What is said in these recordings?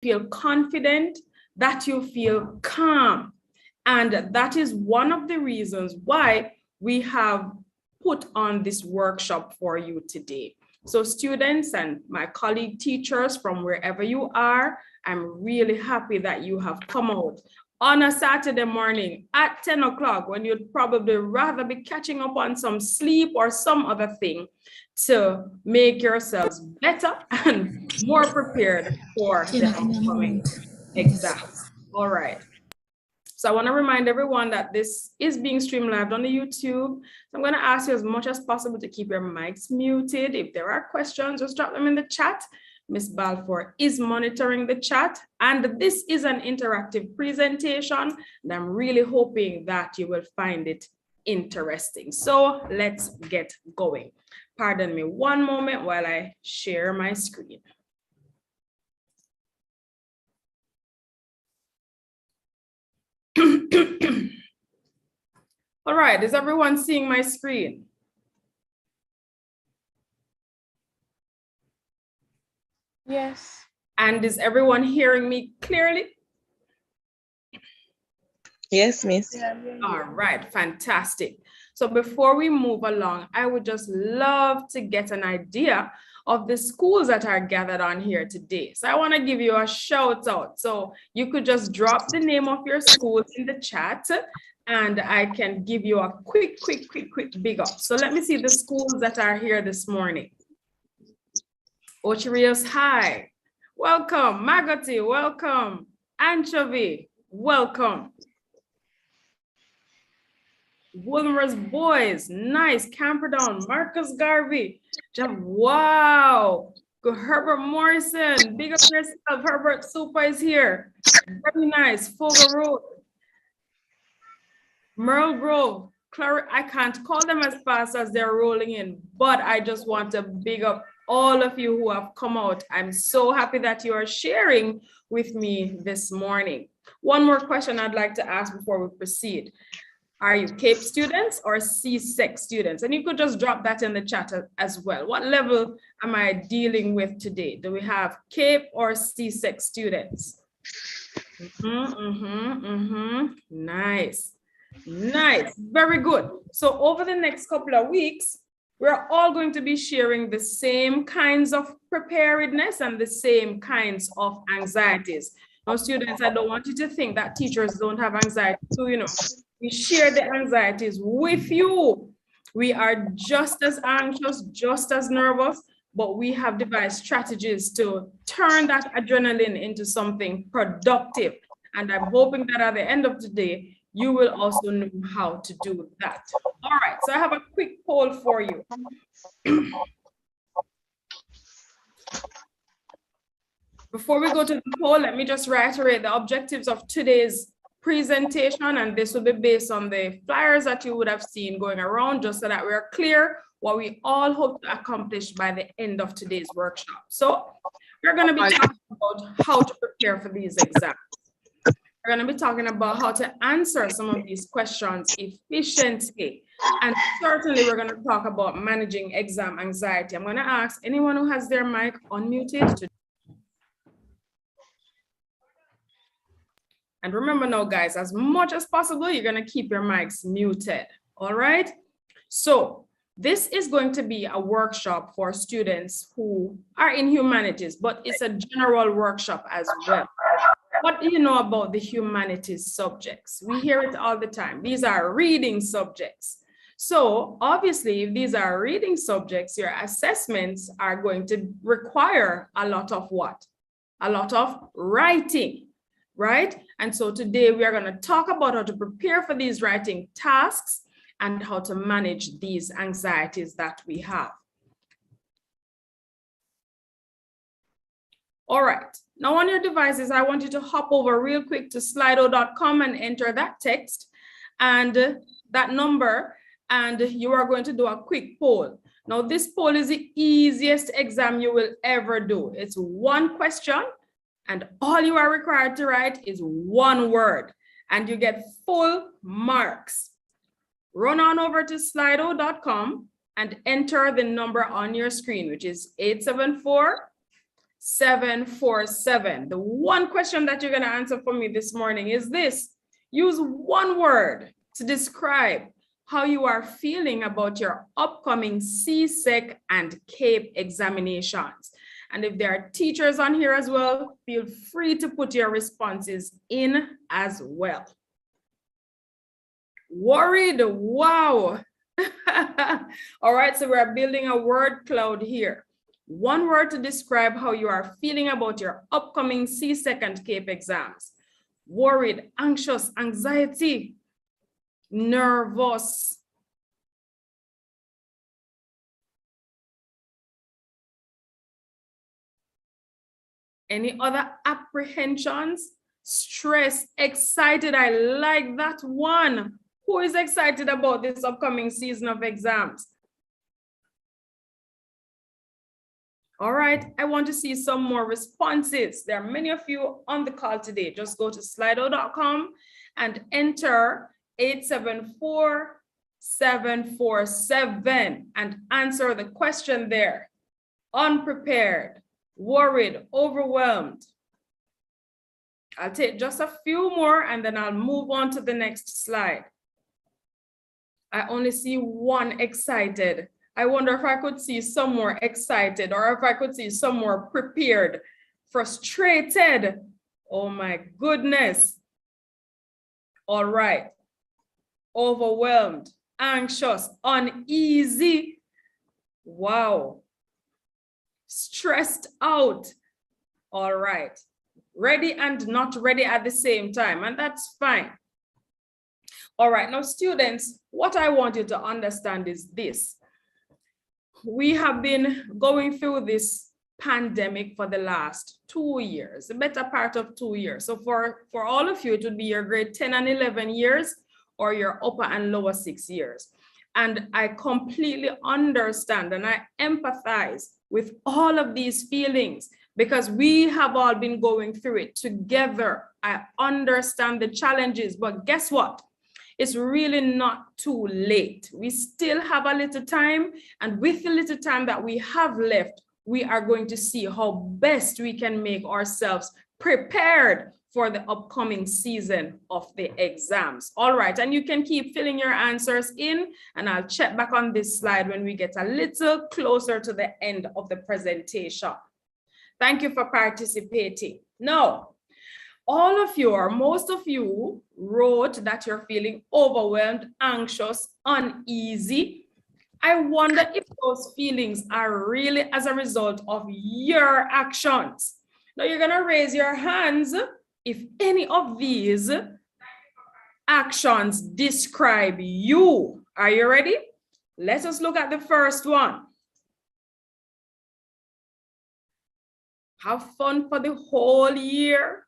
feel confident, that you feel calm. And that is one of the reasons why we have put on this workshop for you today. So students and my colleague teachers from wherever you are, I'm really happy that you have come out on a Saturday morning at 10 o'clock when you'd probably rather be catching up on some sleep or some other thing to make yourselves better and more prepared for the upcoming exams. All right. So I want to remind everyone that this is being streamed live on the YouTube. So I'm going to ask you as much as possible to keep your mics muted. If there are questions, just drop them in the chat. Miss Balfour is monitoring the chat, and this is an interactive presentation, and I'm really hoping that you will find it interesting. So let's get going. Pardon me one moment while I share my screen. All right, is everyone seeing my screen? Yes. And is everyone hearing me clearly? Yes, Miss. All right, fantastic. So before we move along, I would just love to get an idea of the schools that are gathered on here today. So I want to give you a shout out. So you could just drop the name of your school in the chat and I can give you a quick big up. So let me see the schools that are here this morning. Ocho Rios High, welcome. Magoti, welcome. Anchovy, welcome. Wilmer's Boys, nice. Camperdown, Marcus Garvey, wow. Good. Herbert Morrison, big up yourself. Herbert Super is here. Very nice. Fogo Road, Merle Grove, I can't call them as fast as they're rolling in, but I just want to big up all of you who have come out. I'm so happy that you are sharing with me this morning. One more question I'd like to ask before we proceed. Are you CAPE students or CSEC students? And you could just drop that in the chat as well. What level am I dealing with today? Do we have CAPE or CSEC students? Nice. Nice, very good. So over the next couple of weeks, we're all going to be sharing the same kinds of preparedness and the same kinds of anxieties. Now, students, I don't want you to think that teachers don't have anxiety. So, we share the anxieties with you. We are just as anxious, just as nervous, but we have devised strategies to turn that adrenaline into something productive. And I'm hoping that at the end of the day, you will also know how to do that. All right, so I have a quick poll for you. Before we go to the poll, let me just reiterate the objectives of today's presentation, and this will be based on the flyers that you would have seen going around, just so that we're clear what we all hope to accomplish by the end of today's workshop. So we're going to be talking about how to prepare for these exams. We're going to be talking about how to answer some of these questions efficiently. And certainly we're going to talk about managing exam anxiety. I'm going to ask anyone who has their mic unmuted to. And remember now, guys, as much as possible, you're going to keep your mics muted. All right. So this is going to be a workshop for students who are in humanities, but it's a general workshop as well. What do you know about the humanities subjects? We hear it all the time. These are reading subjects. So obviously, if these are reading subjects, your assessments are going to require a lot of what? A lot of writing, right? And so today we are going to talk about how to prepare for these writing tasks and how to manage these anxieties that we have. All right. Now on your devices, I want you to hop over real quick to slido.com and enter that text and that number, and you are going to do a quick poll. Now this poll is the easiest exam you will ever do. It's one question and all you are required to write is one word and you get full marks. Run on over to slido.com and enter the number on your screen, which is 874 747. The one question that you're going to answer for me this morning is this. Use one word to describe how you are feeling about your upcoming CSEC and CAPE examinations. And if there are teachers on here as well, feel free to put your responses in as well. Worried, wow. All right, so we're building a word cloud here. One word to describe how you are feeling about your upcoming CSEC and CAPE exams. Worried, anxious, anxiety, nervous. Any other apprehensions? Stress, excited, I like that one. Who is excited about this upcoming season of exams? All right, I want to see some more responses. There are many of you on the call today. Just go to slido.com and enter 874747 and answer the question there. Unprepared, worried, overwhelmed. I'll take just a few more and then I'll move on to the next slide. I only see one excited. I wonder if I could see some more excited or if I could see some more prepared, frustrated. Oh my goodness. All right. Overwhelmed, anxious, uneasy. Wow. Stressed out. All right. Ready and not ready at the same time, and that's fine. All right, now students, what I want you to understand is this. We have been going through this pandemic for the last 2 years, the better part of 2 years. So for all of you, it would be your grade 10 and 11 years or your upper and lower 6 years. And I completely understand and I empathize with all of these feelings because we have all been going through it together. I understand the challenges, but guess what? It's really not too late. We still have a little time, and with the little time that we have left, we are going to see how best we can make ourselves prepared for the upcoming season of the exams. All right, and you can keep filling your answers in, and I'll check back on this slide when we get a little closer to the end of the presentation. Thank you for participating. Now, all of you or most of you wrote that you're feeling overwhelmed, anxious, uneasy. I wonder if those feelings are really as a result of your actions. Now you're gonna raise your hands if any of these actions describe you. Are you ready? Let us look at the first one. Have fun for the whole year.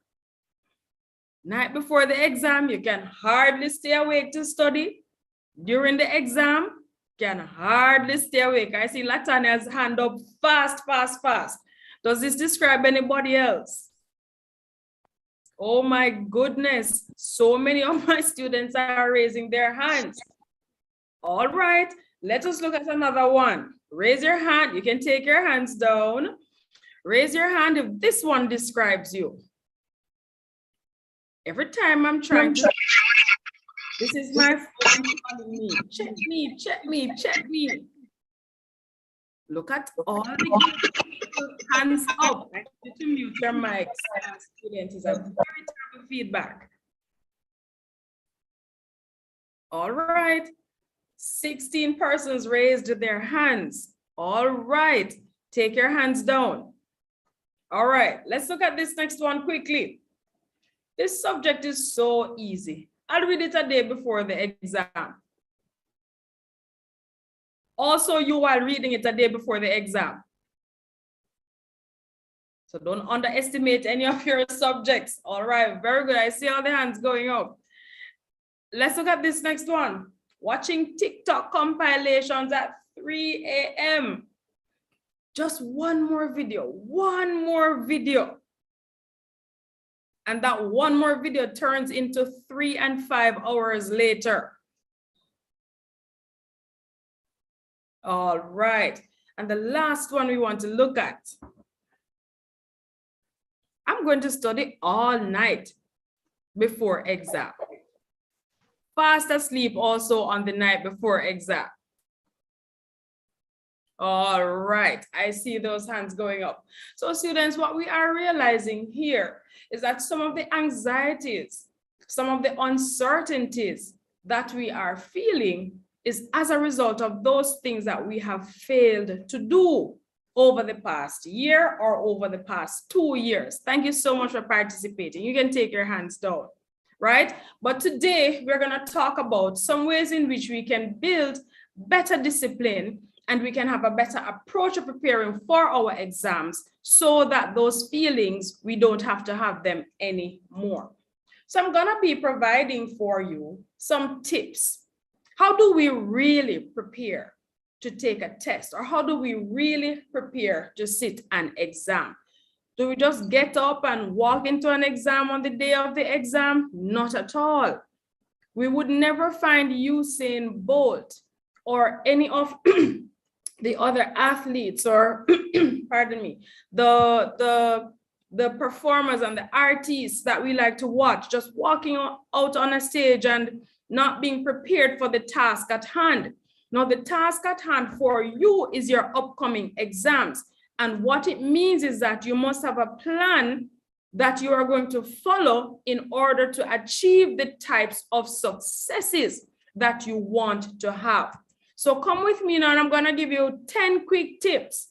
Night before the exam, you can hardly stay awake to study. During the exam, can hardly stay awake. I see Latania's hand up fast, fast, fast. Does this describe anybody else? Oh my goodness, so many of my students are raising their hands. All right, let us look at another one. Raise your hand, you can take your hands down. Raise your hand if this one describes you. Every time I'm trying to, this is my phone calling me. Check me, check me, check me. Look at all the hands up. I need to mute your mics. Students is a very terrible feedback. All right. 16 persons raised their hands. All right. Take your hands down. All right. Let's look at this next one quickly. This subject is so easy. I'll read it a day before the exam. Also, you are reading it a day before the exam. So don't underestimate any of your subjects. All right, very good. I see all the hands going up. Let's look at this next one. Watching TikTok compilations at 3 a.m. Just one more video, one more video. And that one more video turns into 3 and 5 hours later. All right. And the last one we want to look at. I'm going to study all night before exam. Fast asleep also on the night before exam. All right, I see those hands going up. So students, what we are realizing here is that some of the anxieties, some of the uncertainties that we are feeling is as a result of those things that we have failed to do over the past year or over the past 2 years. Thank you so much for participating. You can take your hands down, right? But today we're going to talk about some ways in which we can build better discipline and we can have a better approach of preparing for our exams so that those feelings, we don't have to have them anymore. So I'm going to be providing for you some tips. How do we really prepare to take a test? Or how do we really prepare to sit an exam? Do we just get up and walk into an exam on the day of the exam? Not at all. We would never find Usain Bolt or any of the other athletes or, pardon me, the performers and the artists that we like to watch, just walking out on a stage and not being prepared for the task at hand. Now, the task at hand for you is your upcoming exams. And what it means is that you must have a plan that you are going to follow in order to achieve the types of successes that you want to have. So come with me now, and I'm going to give you 10 quick tips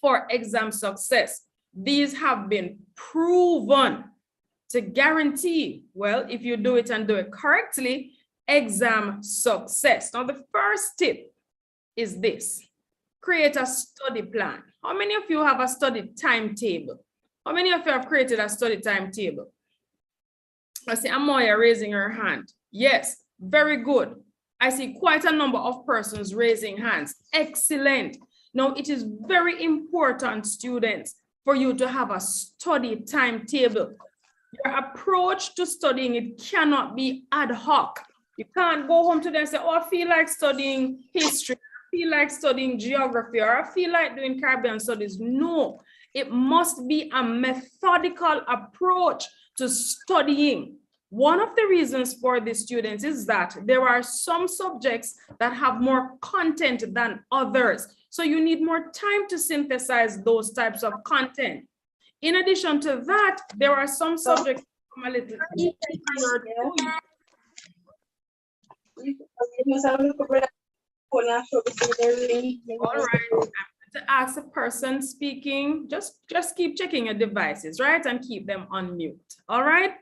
for exam success. These have been proven to guarantee, well, if you do it and do it correctly, exam success. Now, the first tip is this: create a study plan. How many of you have a study timetable? How many of you have created a study timetable? I see Amoya raising her hand. Yes, very good. I see quite a number of persons raising hands. Excellent. Now, it is very important, students, for you to have a study timetable. Your approach to studying, it cannot be ad hoc. You can't go home today and say, oh, I feel like studying history, I feel like studying geography, or I feel like doing Caribbean studies. No, it must be a methodical approach to studying. One of the reasons for the students is that there are some subjects that have more content than others. So you need more time to synthesize those types of content. In addition to that, there are some subjects that come a little easier to you. All right, I'm going to ask the person speaking, just keep checking your devices, right? And keep them on mute, all right?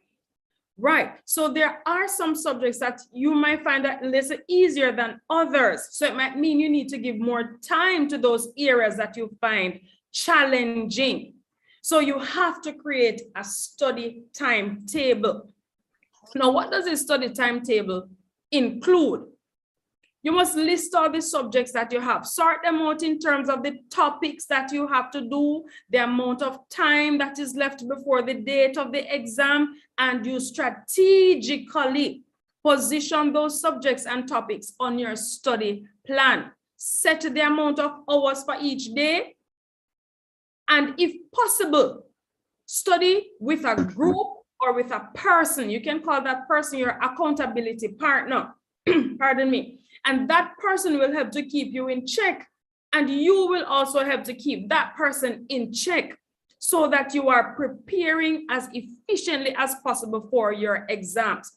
Right, so there are some subjects that you might find that less easier than others. So it might mean you need to give more time to those areas that you find challenging. So you have to create a study timetable. Now, what does a study timetable include? You must list all the subjects that you have, sort them out in terms of the topics that you have to do, the amount of time that is left before the date of the exam, and you strategically position those subjects and topics on your study plan. Set the amount of hours for each day, and if possible, study with a group or with a person. You can call that person your accountability partner. Pardon me. And that person will help to keep you in check. And you will also help to keep that person in check so that you are preparing as efficiently as possible for your exams.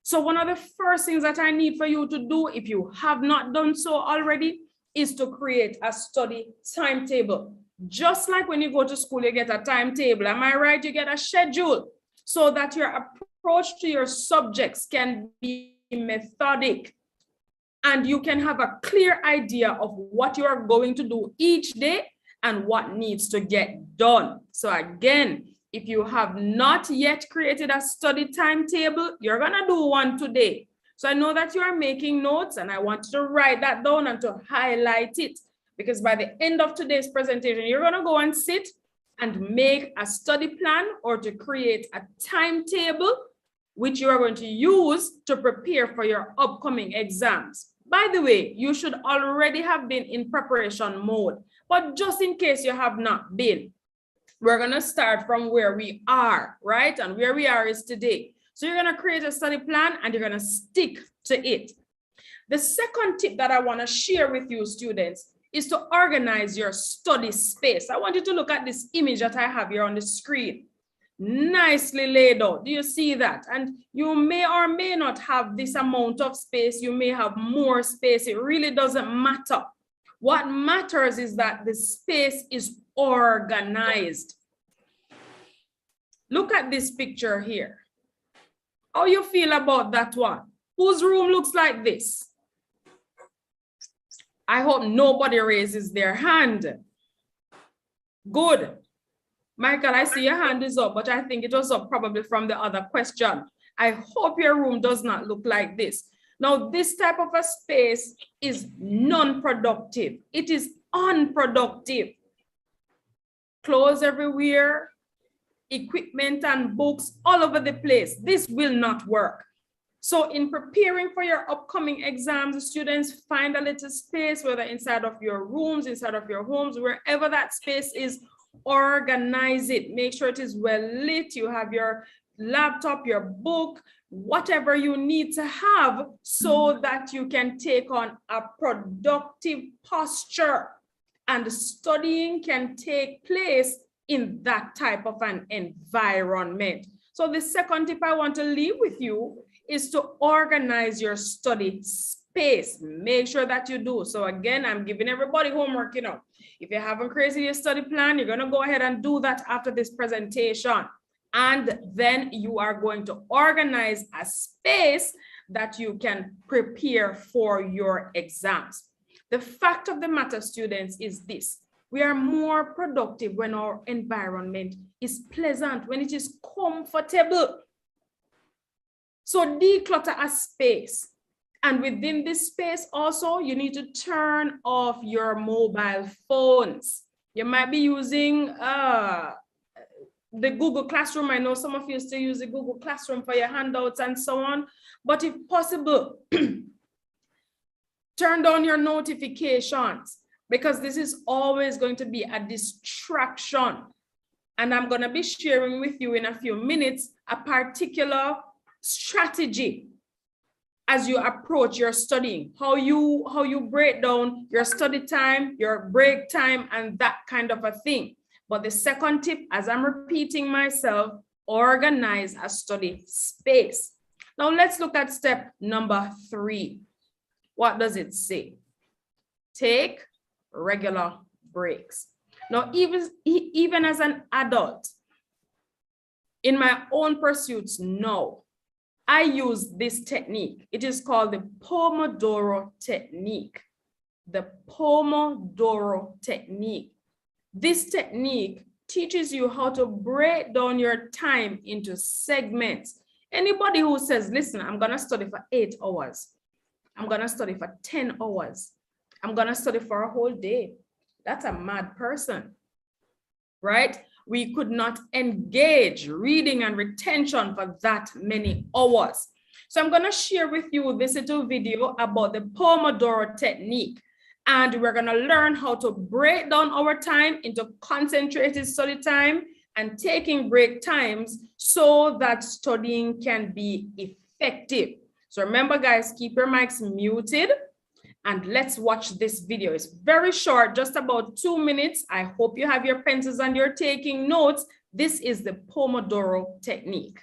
So one of the first things that I need for you to do, if you have not done so already, is to create a study timetable. Just like when you go to school, you get a timetable. Am I right? You get a schedule so that your approach to your subjects can be methodic. And you can have a clear idea of what you are going to do each day and what needs to get done. So again, if you have not yet created a study timetable, you're gonna do one today. So I know that you are making notes, and I want you to write that down and to highlight it, because by the end of today's presentation, you're gonna go and sit and make a study plan or to create a timetable which you are going to use to prepare for your upcoming exams. By the way, you should already have been in preparation mode, but just in case you have not been, We're going to start from where we are, right? And where we are is today. So you're going to create a study plan and you're going to stick to it. The second tip that I want to share with you, students, is to organize your study space. I want you to look at this image that I have here on the screen. Nicely laid out. Do you see that? And you may or may not have this amount of space. You may have more space. It really doesn't matter. What matters is that the space is organized. Look at this picture here. How you feel about that one? Whose room looks like this? I hope nobody raises their hand. Good. Michael, I see your hand is up, but I think it was up probably from the other question. I hope your room does not look like this. Now, this type of a space is non-productive. It is unproductive. Clothes everywhere, equipment and books all over the place. This will not work. So in preparing for your upcoming exams, students, find a little space, whether inside of your rooms, inside of your homes, wherever that space is, organize it. Make sure it is well lit. You have your laptop, your book, whatever you need to have so that you can take on a productive posture, and studying can take place in that type of an environment. So the second tip I want to leave with you is to organize your study space. Make sure that you do. So again, I'm giving everybody homework, If you haven't created your study plan, you're going to go ahead and do that after this presentation. And then you are going to organize a space that you can prepare for your exams. The fact of the matter, students, is this. We are more productive when our environment is pleasant, when it is comfortable. So declutter a space. And within this space also, you need to turn off your mobile phones. You might be using the Google Classroom. I know some of you still use the Google Classroom for your handouts and so on. But if possible, turn down your notifications, because this is always going to be a distraction. And I'm going to be sharing with you in a few minutes a particular strategy as you approach your studying, how you break down your study time, your break time, and that kind of a thing. But the second tip, as I'm repeating myself, organize a study space. Now let's look at step number 3. What does it say? Take regular breaks. Now, even as an adult, in my own pursuits now, I use this technique. It is called the Pomodoro Technique. The Pomodoro Technique. This technique teaches you how to break down your time into segments. Anybody who says, listen, I'm going to study for 8 hours. I'm going to study for 10 hours. I'm going to study for a whole day. That's a mad person, right? We could not engage reading and retention for that many hours. So I'm going to share with you this little video about the Pomodoro Technique. And we're going to learn how to break down our time into concentrated study time and taking break times so that studying can be effective. So remember, guys, keep your mics muted and let's watch this video. It's very short, just about 2 minutes. I hope you have your pencils and you're taking notes. This is the Pomodoro Technique.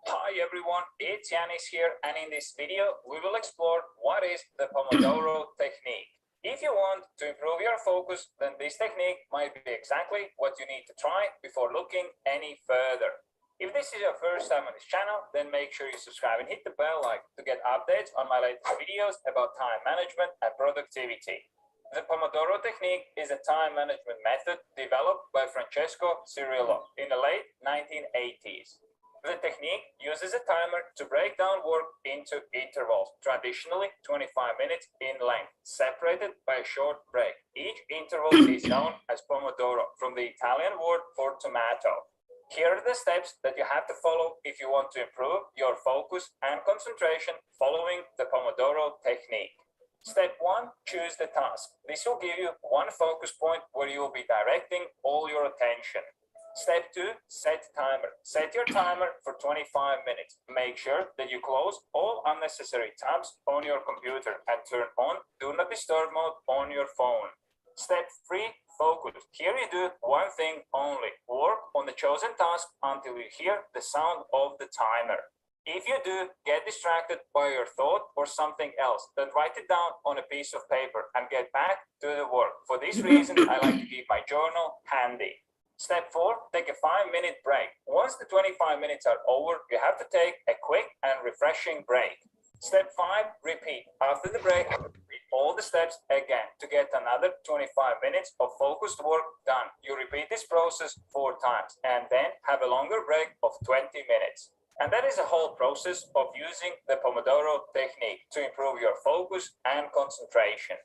Hi everyone, it's Yanis here, and in this video we will explore what is the Pomodoro Technique. If you want to improve your focus, then this technique might be exactly what you need to try before looking any further. If this is your first time on this channel, then make sure you subscribe and hit the bell icon to get updates on my latest videos about time management and productivity. The Pomodoro Technique is a time management method developed by Francesco Cirillo in the late 1980s. The technique uses a timer to break down work into intervals, traditionally 25 minutes in length, separated by a short break. Each interval is known as Pomodoro, from the Italian word for tomato. Here are the steps that you have to follow if you want to improve your focus and concentration following the Pomodoro Technique. Step 1, choose the task. This will give you one focus point where you will be directing all your attention. Step 2, set timer. Set your timer for 25 minutes. Make sure that you close all unnecessary tabs on your computer and turn on Do Not Disturb mode on your phone. Step 3, focus. Here you do one thing only. Work on the chosen task until you hear the sound of the timer. If you do get distracted by your thought or something else, then write it down on a piece of paper and get back to the work. For this reason, I like to keep my journal handy. Step 4, take a 5-minute break. Once the 25 minutes are over, you have to take a quick and refreshing break. Step 5, repeat. After the break, repeat all the steps again to get another 25 minutes of focused work done. You repeat this process 4 times and then have a longer break of 20 minutes. And that is a whole process of using the Pomodoro technique to improve your focus and concentration.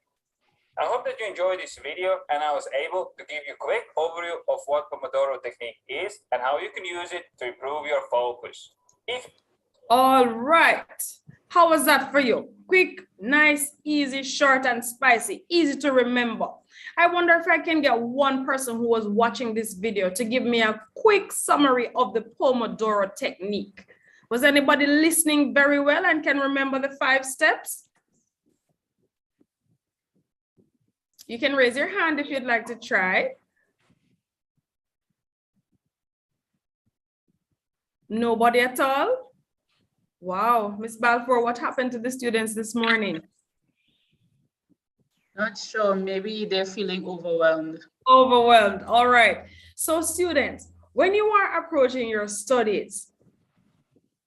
I hope that you enjoyed this video and I was able to give you a quick overview of what Pomodoro technique is and how you can use it to improve your focus. All right. How was that for you? Quick, nice, easy, short, and spicy, easy to remember. I wonder if I can get one person who was watching this video to give me a quick summary of the Pomodoro technique. Was anybody listening very well and can remember the 5 steps? You can raise your hand if you'd like to try. Nobody at all? Wow, Ms. Balfour, what happened to the students this morning? Not sure. Maybe they're feeling overwhelmed. Overwhelmed. All right. So students, when you are approaching your studies,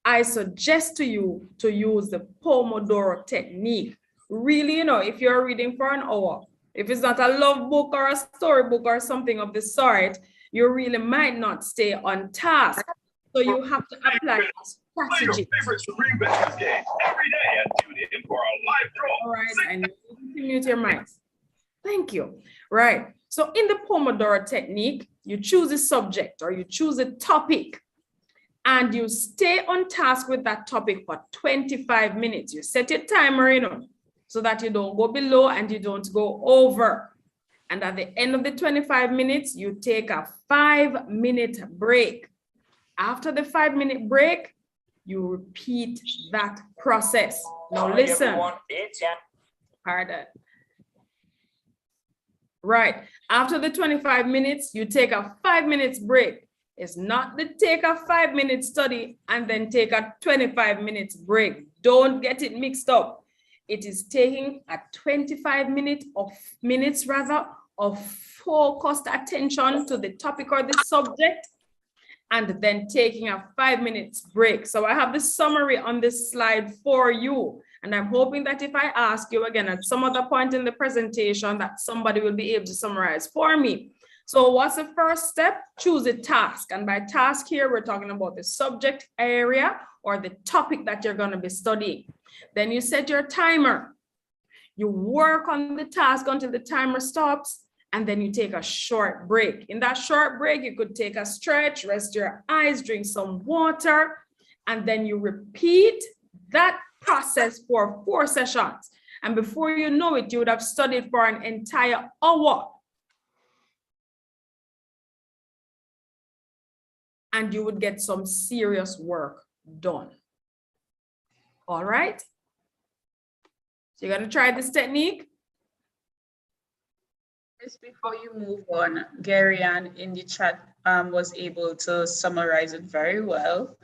I suggest to you to use the Pomodoro technique. Really, if you're reading for an hour, if it's not a love book or a storybook or something of the sort, you really might not stay on task. So you have to apply a strategy. All right, I need you to mute your mics. Thank you. Right. So in the Pomodoro technique, you choose a subject or you choose a topic and you stay on task with that topic for 25 minutes. You set your timer, so that you don't go below and you don't go over. And at the end of the 25 minutes, you take a 5-minute break. After the 5-minute break, you repeat that process. Now listen. Pardon. Right. After the 25 minutes, you take a 5-minute break. It's not the take a 5-minute study and then take a 25-minute break. Don't get it mixed up. It is taking a 25 minutes of focused attention to the topic or the subject, and then taking a 5-minute break. So I have the summary on this slide for you. And I'm hoping that if I ask you again at some other point in the presentation, that somebody will be able to summarize for me. So what's the first step? Choose a task. And by task here, we're talking about the subject area or the topic that you're going to be studying. Then you set your timer. You work on the task until the timer stops. And then you take a short break. In that short break, you could take a stretch, rest your eyes, drink some water, and then you repeat that process for 4 sessions. And before you know it, you would have studied for an entire hour. And you would get some serious work done. All right. So you're going to try this technique. Just before you move on, Gary Ann in the chat was able to summarize it very well.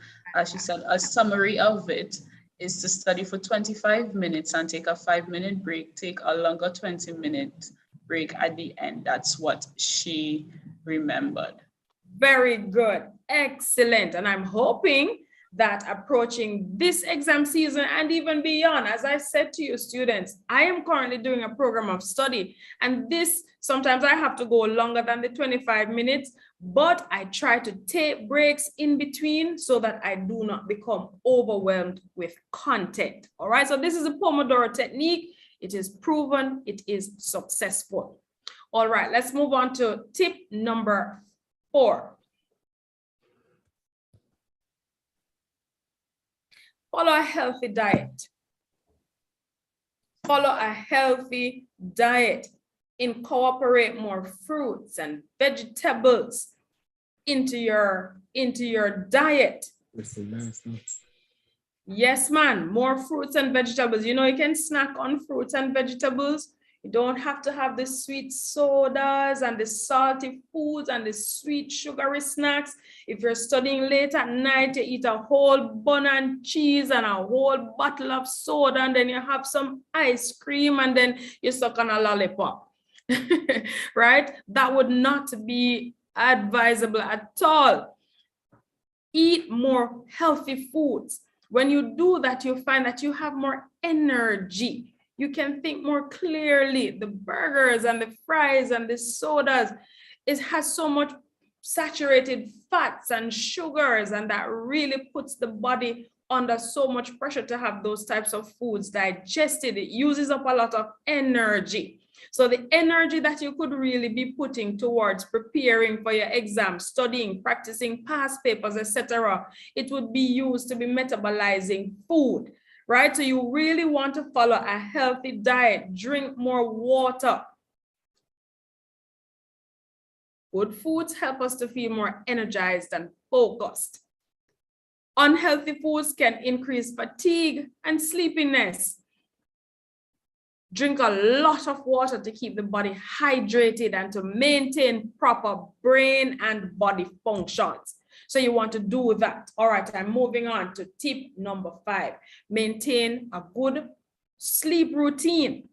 She said a summary of it is to study for 25 minutes and take a 5-minute break, take a longer 20-minute break at the end. That's what she remembered. Very good. Excellent. And I'm hoping that approaching this exam season and even beyond, as I said to you students, I am currently doing a program of study, and this sometimes I have to go longer than the 25 minutes, but I try to take breaks in between so that I do not become overwhelmed with content. All right, so this is a Pomodoro technique. It is proven, it is successful. All right, let's move on to tip number 4. Follow a healthy diet. Follow a healthy diet. Incorporate more fruits and vegetables into your diet. Yes, man, more fruits and vegetables. You know, you can snack on fruits and vegetables. You don't have to have the sweet sodas and the salty foods and the sweet sugary snacks. If you're studying late at night, you eat a whole bun and cheese and a whole bottle of soda, and then you have some ice cream, and then you suck on a lollipop. Right? That would not be advisable at all. Eat more healthy foods. When you do that, you find that you have more energy. You can think more clearly. The burgers and the fries and the sodas, it has so much saturated fats and sugars, and that really puts the body under so much pressure to have those types of foods digested. It uses up a lot of energy. So the energy that you could really be putting towards preparing for your exam, studying, practicing past papers, etc., it would be used to be metabolizing food, right? So you really want to follow a healthy diet, drink more water. Good foods help us to feel more energized and focused. Unhealthy foods can increase fatigue and sleepiness. Drink a lot of water to keep the body hydrated and to maintain proper brain and body functions. So you want to do that. All right, I'm moving on to tip number 5. Maintain a good sleep routine.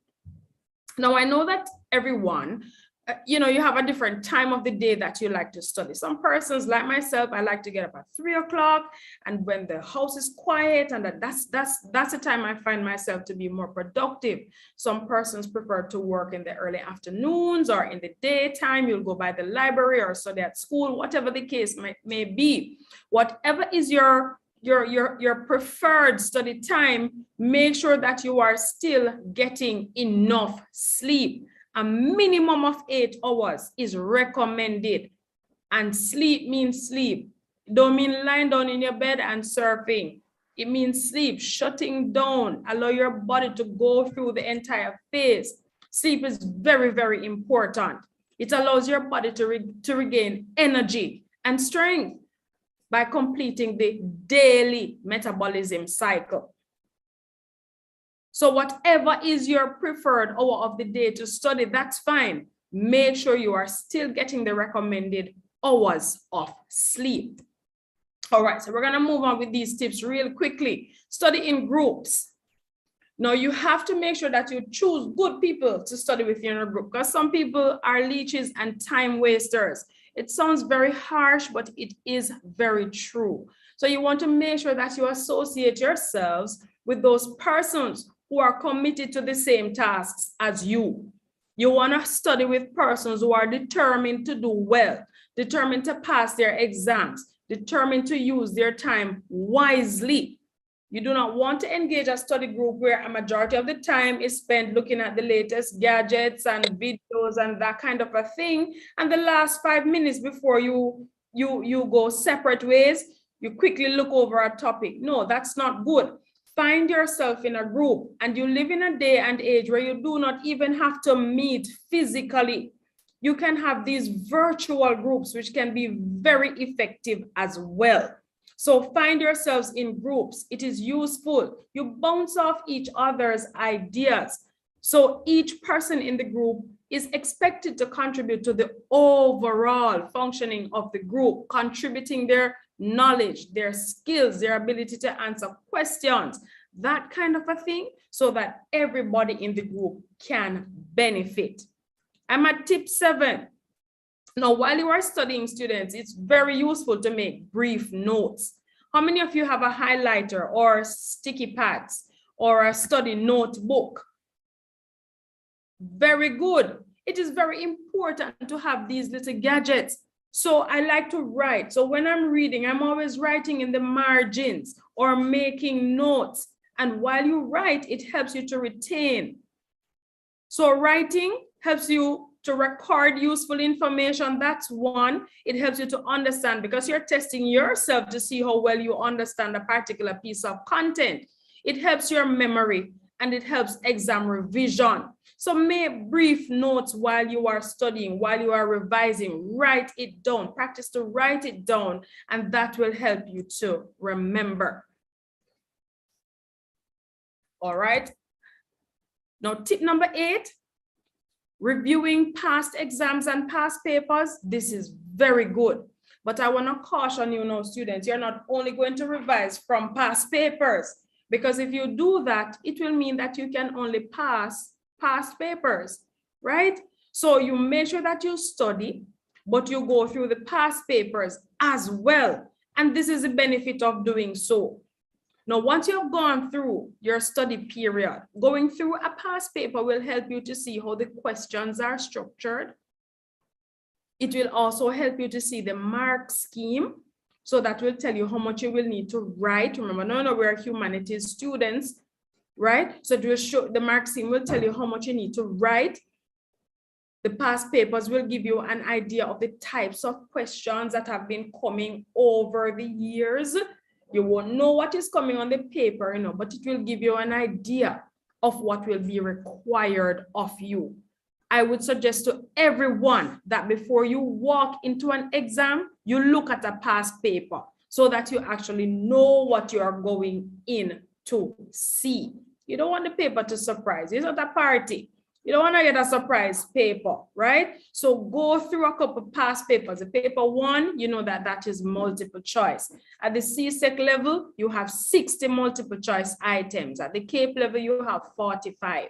Now, I know that everyone, you know, you have a different time of the day that you like to study. Some persons like myself, I like to get up at 3 o'clock, and when the house is quiet, and that's the time I find myself to be more productive. Some persons prefer to work in the early afternoons or in the daytime. You'll go by the library or study at school, whatever the case may be. Whatever is your preferred study time, make sure that you are still getting enough sleep. A minimum of 8 hours is recommended. And sleep means sleep. Don't mean lying down in your bed and surfing. It means sleep, shutting down, allow your body to go through the entire phase. Sleep is very, very important. It allows your body to regain energy and strength by completing the daily metabolism cycle. So whatever is your preferred hour of the day to study, that's fine. Make sure you are still getting the recommended hours of sleep. All right, so we're going to move on with these tips real quickly. Study in groups. Now, you have to make sure that you choose good people to study with you in a group, because some people are leeches and time wasters. It sounds very harsh, but it is very true. So you want to make sure that you associate yourselves with those persons who are committed to the same tasks as you. You want to study with persons who are determined to do well, determined to pass their exams, determined to use their time wisely. You do not want to engage a study group where a majority of the time is spent looking at the latest gadgets and videos and that kind of a thing. And the last 5 minutes before you go separate ways, you quickly look over a topic. No, that's not good. Find yourself in a group, and you live in a day and age where you do not even have to meet physically. You can have these virtual groups, which can be very effective as well. So find yourselves in groups. It is useful. You bounce off each other's ideas. So each person in the group is expected to contribute to the overall functioning of the group, contributing their knowledge, their skills, their ability to answer questions, that kind of a thing, so that everybody in the group can benefit. I'm at tip 7. Now, while you are studying, students, it's very useful to make brief notes. How many of you have a highlighter or sticky pads or a study notebook? Very good. It is very important to have these little gadgets. So I like to write. So when I'm reading, I'm always writing in the margins or making notes. And while you write, it helps you to retain. So writing helps you to record useful information. That's one. It helps you to understand, because you're testing yourself to see how well you understand a particular piece of content. It helps your memory. and it helps exam revision. So make brief notes while you are studying, while you are revising. Write it down. Practice to write it down, and that will help you to remember. All right. Now, tip number 8, reviewing past exams and past papers. This is very good. But I want to caution you now, students, you're not only going to revise from past papers, because if you do that, it will mean that you can only pass past papers, right? So you make sure that you study, but you go through the past papers as well. And this is the benefit of doing so. Now, once you have gone through your study period, going through a past paper will help you to see how the questions are structured. It will also help you to see the mark scheme. So that will tell you how much you will need to write. Remember, no, we're humanities students, right? So it will show, the mark scheme will tell you how much you need to write. The past papers will give you an idea of the types of questions that have been coming over the years. You won't know what is coming on the paper, you know, but it will give you an idea of what will be required of you. I would suggest to everyone that before you walk into an exam, you look at a past paper so that you actually know what you are going in to see. You don't want the paper to surprise you. It's not a party. You don't want to get a surprise paper, right? So go through a couple of past papers. The paper 1, you know that is multiple choice. At the CSEC level, you have 60 multiple choice items. At the CAPE level, you have 45.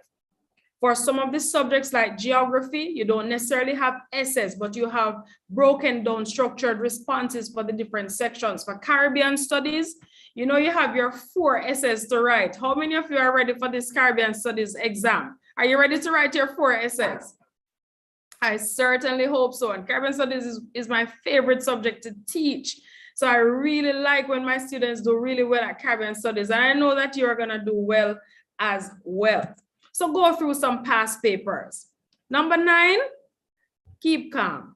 For some of the subjects like geography, you don't necessarily have essays, but you have broken down structured responses for the different sections. For Caribbean studies, you know you have your 4 essays to write. How many of you are ready for this Caribbean studies exam? Are you ready to write your 4 essays? I certainly hope so. And Caribbean studies is my favorite subject to teach. So I really like when my students do really well at Caribbean studies. And I know that you're going to do well as well. So go through some past papers. Number 9, keep calm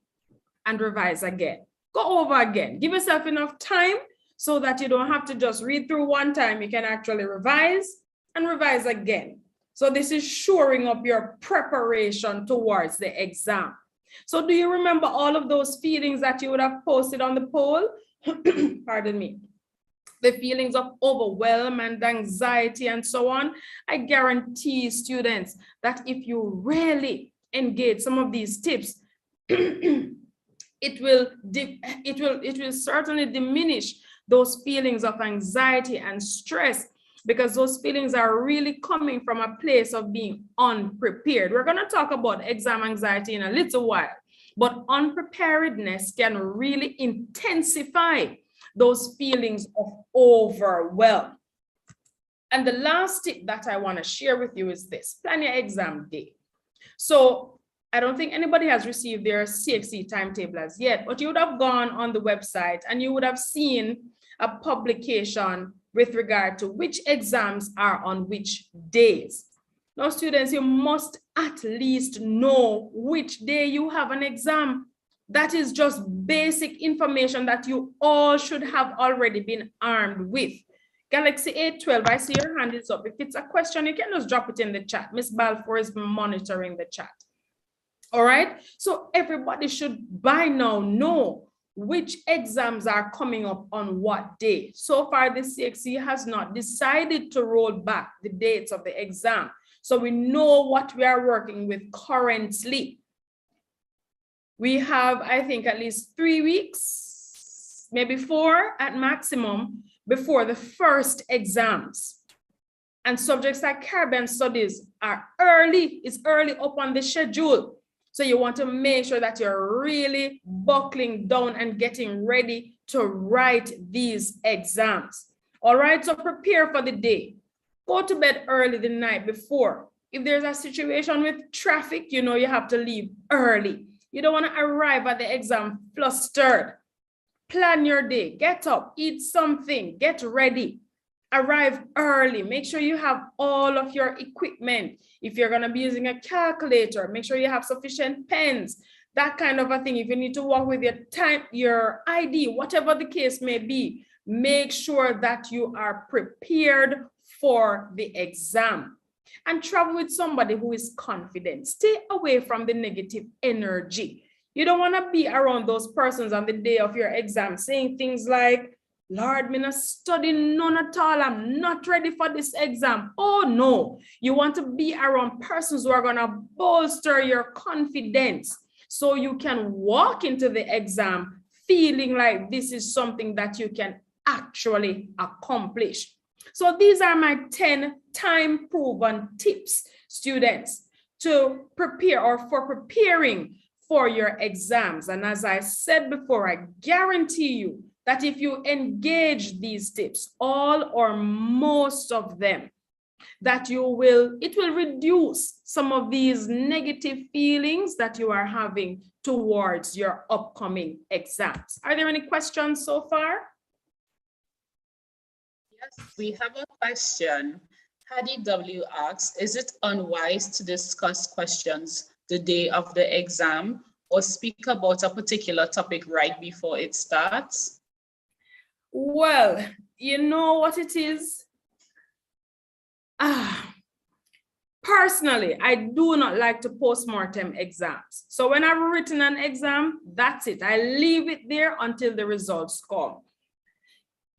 and revise again. Go over again. Give yourself enough time so that you don't have to just read through one time. You can actually revise and revise again. So this is shoring up your preparation towards the exam. So do you remember all of those feelings that you would have posted on the poll? Pardon me. The feelings of overwhelm and anxiety and so on. I guarantee students that if you really engage some of these tips, it will certainly diminish those feelings of anxiety and stress, because those feelings are really coming from a place of being unprepared. We're going to talk about exam anxiety in a little while, but unpreparedness can really intensify those feelings of overwhelm. And the last tip that I want to share with you is this: plan your exam day. So I don't think anybody has received their CXC timetable as yet, but you would have gone on the website and you would have seen a publication with regard to which exams are on which days. Now, students, you must at least know which day you have an exam. That is just basic information that you all should have already been armed with. Galaxy 812, I see your hand is up. If it's a question, you can just drop it in the chat. Miss Balfour is monitoring the chat. All right, so everybody should by now know which exams are coming up on what day. So far, the CXC has not decided to roll back the dates of the exam. So we know what we are working with currently. We have, I think, at least 3 weeks, maybe 4 at maximum, before the first exams. And subjects like Caribbean studies are early, it's early up on the schedule. So you want to make sure that you're really buckling down and getting ready to write these exams. All right, so prepare for the day. Go to bed early the night before. If there's a situation with traffic, you know you have to leave early. You don't want to arrive at the exam flustered. Plan your day. Get up, eat something, get ready. Arrive early. Make sure you have all of your equipment. If you're going to be using a calculator, make sure you have sufficient pens, that kind of a thing. If you need to walk with your ID, whatever the case may be, make sure that you are prepared for the exam. and travel with somebody who is confident. Stay away from the negative energy. You don't want to be around those persons on the day of your exam saying things like, Lord, me not study none at all. I'm not ready for this exam. Oh no, you want to be around persons who are going to bolster your confidence so you can walk into the exam feeling like this is something that you can actually accomplish. So these are my 10 time-proven tips, students, to prepare or for preparing for your exams. And as I said before, I guarantee you that if you engage these tips, all or most of them, that it will reduce some of these negative feelings that you are having towards your upcoming exams. Are there any questions so far? Yes, we have a question. Hattie W asks, is it unwise to discuss questions the day of the exam or speak about a particular topic right before it starts? Well, you know what it is? Personally, I do not like to postmortem exams. So when I've written an exam, that's it. I leave it there until the results come.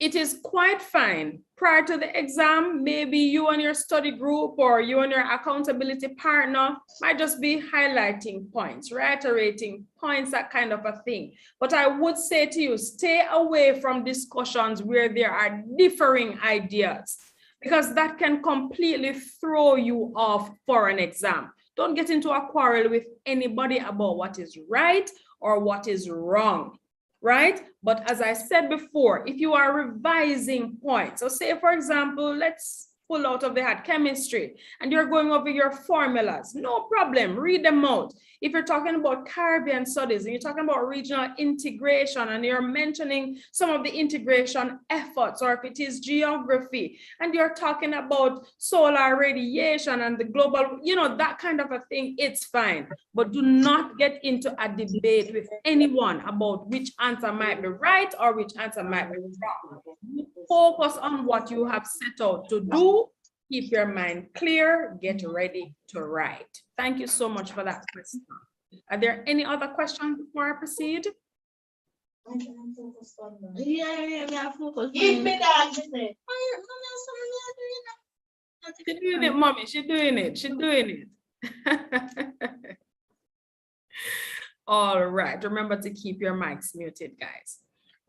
It is quite fine prior to the exam. Maybe you and your study group or you and your accountability partner might just be highlighting points, reiterating points, that kind of a thing. But I would say to you, stay away from discussions where there are differing ideas, because that can completely throw you off for an exam. Don't get into a quarrel with anybody about what is right or what is wrong. Right? But as I said before, if you are revising points, so say, for example, let's pull out of the hat chemistry and you're going over your formulas, no problem, read them out. If you're talking about Caribbean studies and you're talking about regional integration and you're mentioning some of the integration efforts, or if it is geography and you're talking about solar radiation and the global, that kind of a thing, it's fine. But do not get into a debate with anyone about which answer might be right or which answer might be wrong. Focus on what you have set out to do. Keep your mind clear, get ready to write. Thank you so much for that question. Are there any other questions before I proceed? She's doing it, mommy. She's doing it. She's doing it. All right. Remember to keep your mics muted, guys.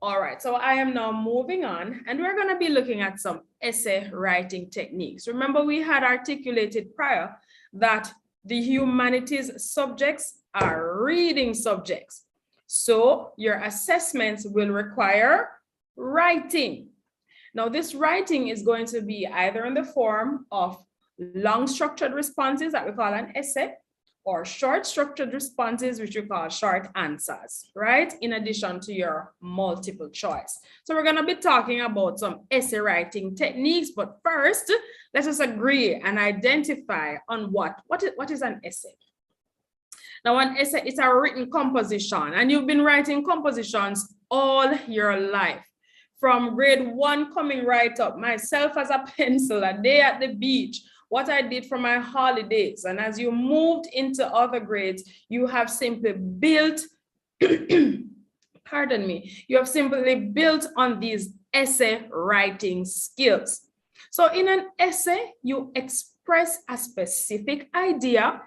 All right, so I am now moving on, and we're going to be looking at some essay writing techniques. Remember, we had articulated prior that the humanities subjects are reading subjects. So your assessments will require writing. Now, this writing is going to be either in the form of long structured responses that we call an essay, or short structured responses, which we call short answers, right? In addition to your multiple choice. So we're gonna be talking about some essay writing techniques, but first, let us agree and identify on what is an essay. Now, an essay is a written composition, and you've been writing compositions all your life. From grade 1 coming right up, myself as a pencil, a day at the beach, what I did for my holidays. And as you moved into other grades, you have simply built, pardon me, you have simply built on these essay writing skills. So in an essay, you express a specific idea,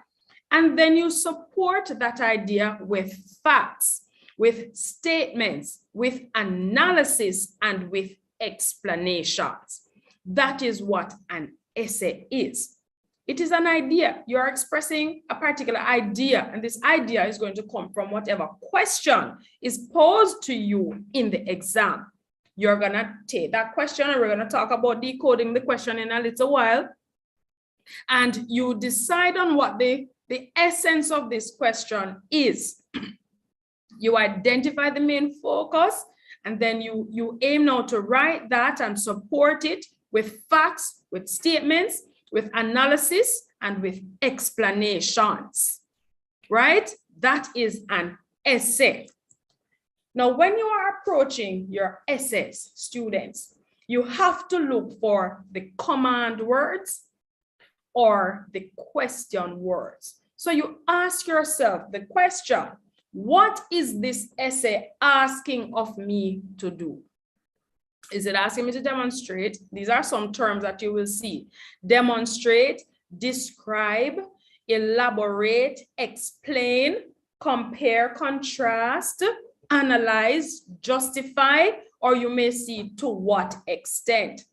and then you support that idea with facts, with statements, with analysis, and with explanations. That is what an essay is. It is an idea. You're expressing a particular idea, and this idea is going to come from whatever question is posed to you in the exam. You're going to take that question, and we're going to talk about decoding the question in a little while. And you decide on what the essence of this question is. You identify the main focus, and then you aim now to write that and support it with facts, with statements, with analysis, and with explanations, right? That is an essay. Now, when you are approaching your essays, students, you have to look for the command words or the question words. So you ask yourself the question, what is this essay asking of me to do? Is it asking me to demonstrate? These are some terms that you will see. Demonstrate, describe, elaborate, explain, compare, contrast, analyze, justify, or you may see to what extent.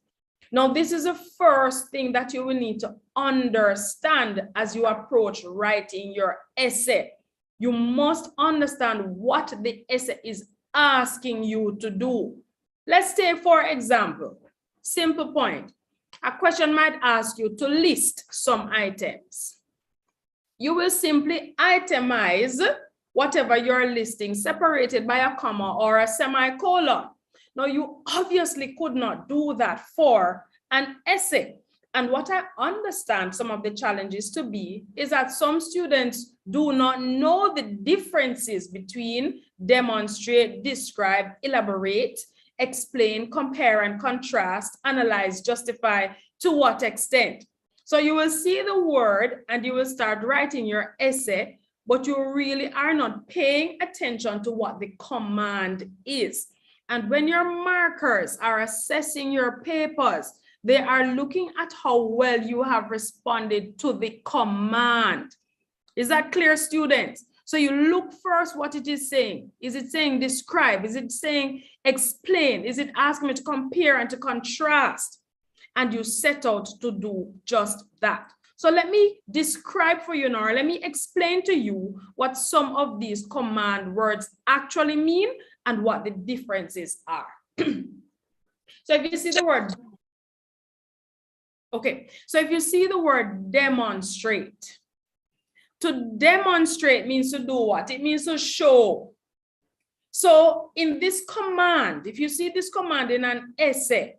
Now, this is the first thing that you will need to understand as you approach writing your essay. You must understand what the essay is asking you to do. Let's take, for example, simple point. A question might ask you to list some items. You will simply itemize whatever you're listing, separated by a comma or a semicolon. Now, you obviously could not do that for an essay. And what I understand some of the challenges to be is that some students do not know the differences between demonstrate, describe, elaborate, explain, compare and contrast, analyze, justify, to what extent. So you will see the word and you will start writing your essay, but you really are not paying attention to what the command is. And when your markers are assessing your papers, they are looking at how well you have responded to the command. Is that clear, students? So you look first what it is saying. Is it saying describe? Is it saying explain? Is it asking me to compare and to contrast? And you set out to do just that. So let me describe for you now, let me explain to you what some of these command words actually mean and what the differences are. So if you see the word, okay, so if you see the word demonstrate, to demonstrate means to do what? It means to show. So in this command, if you see this command in an essay,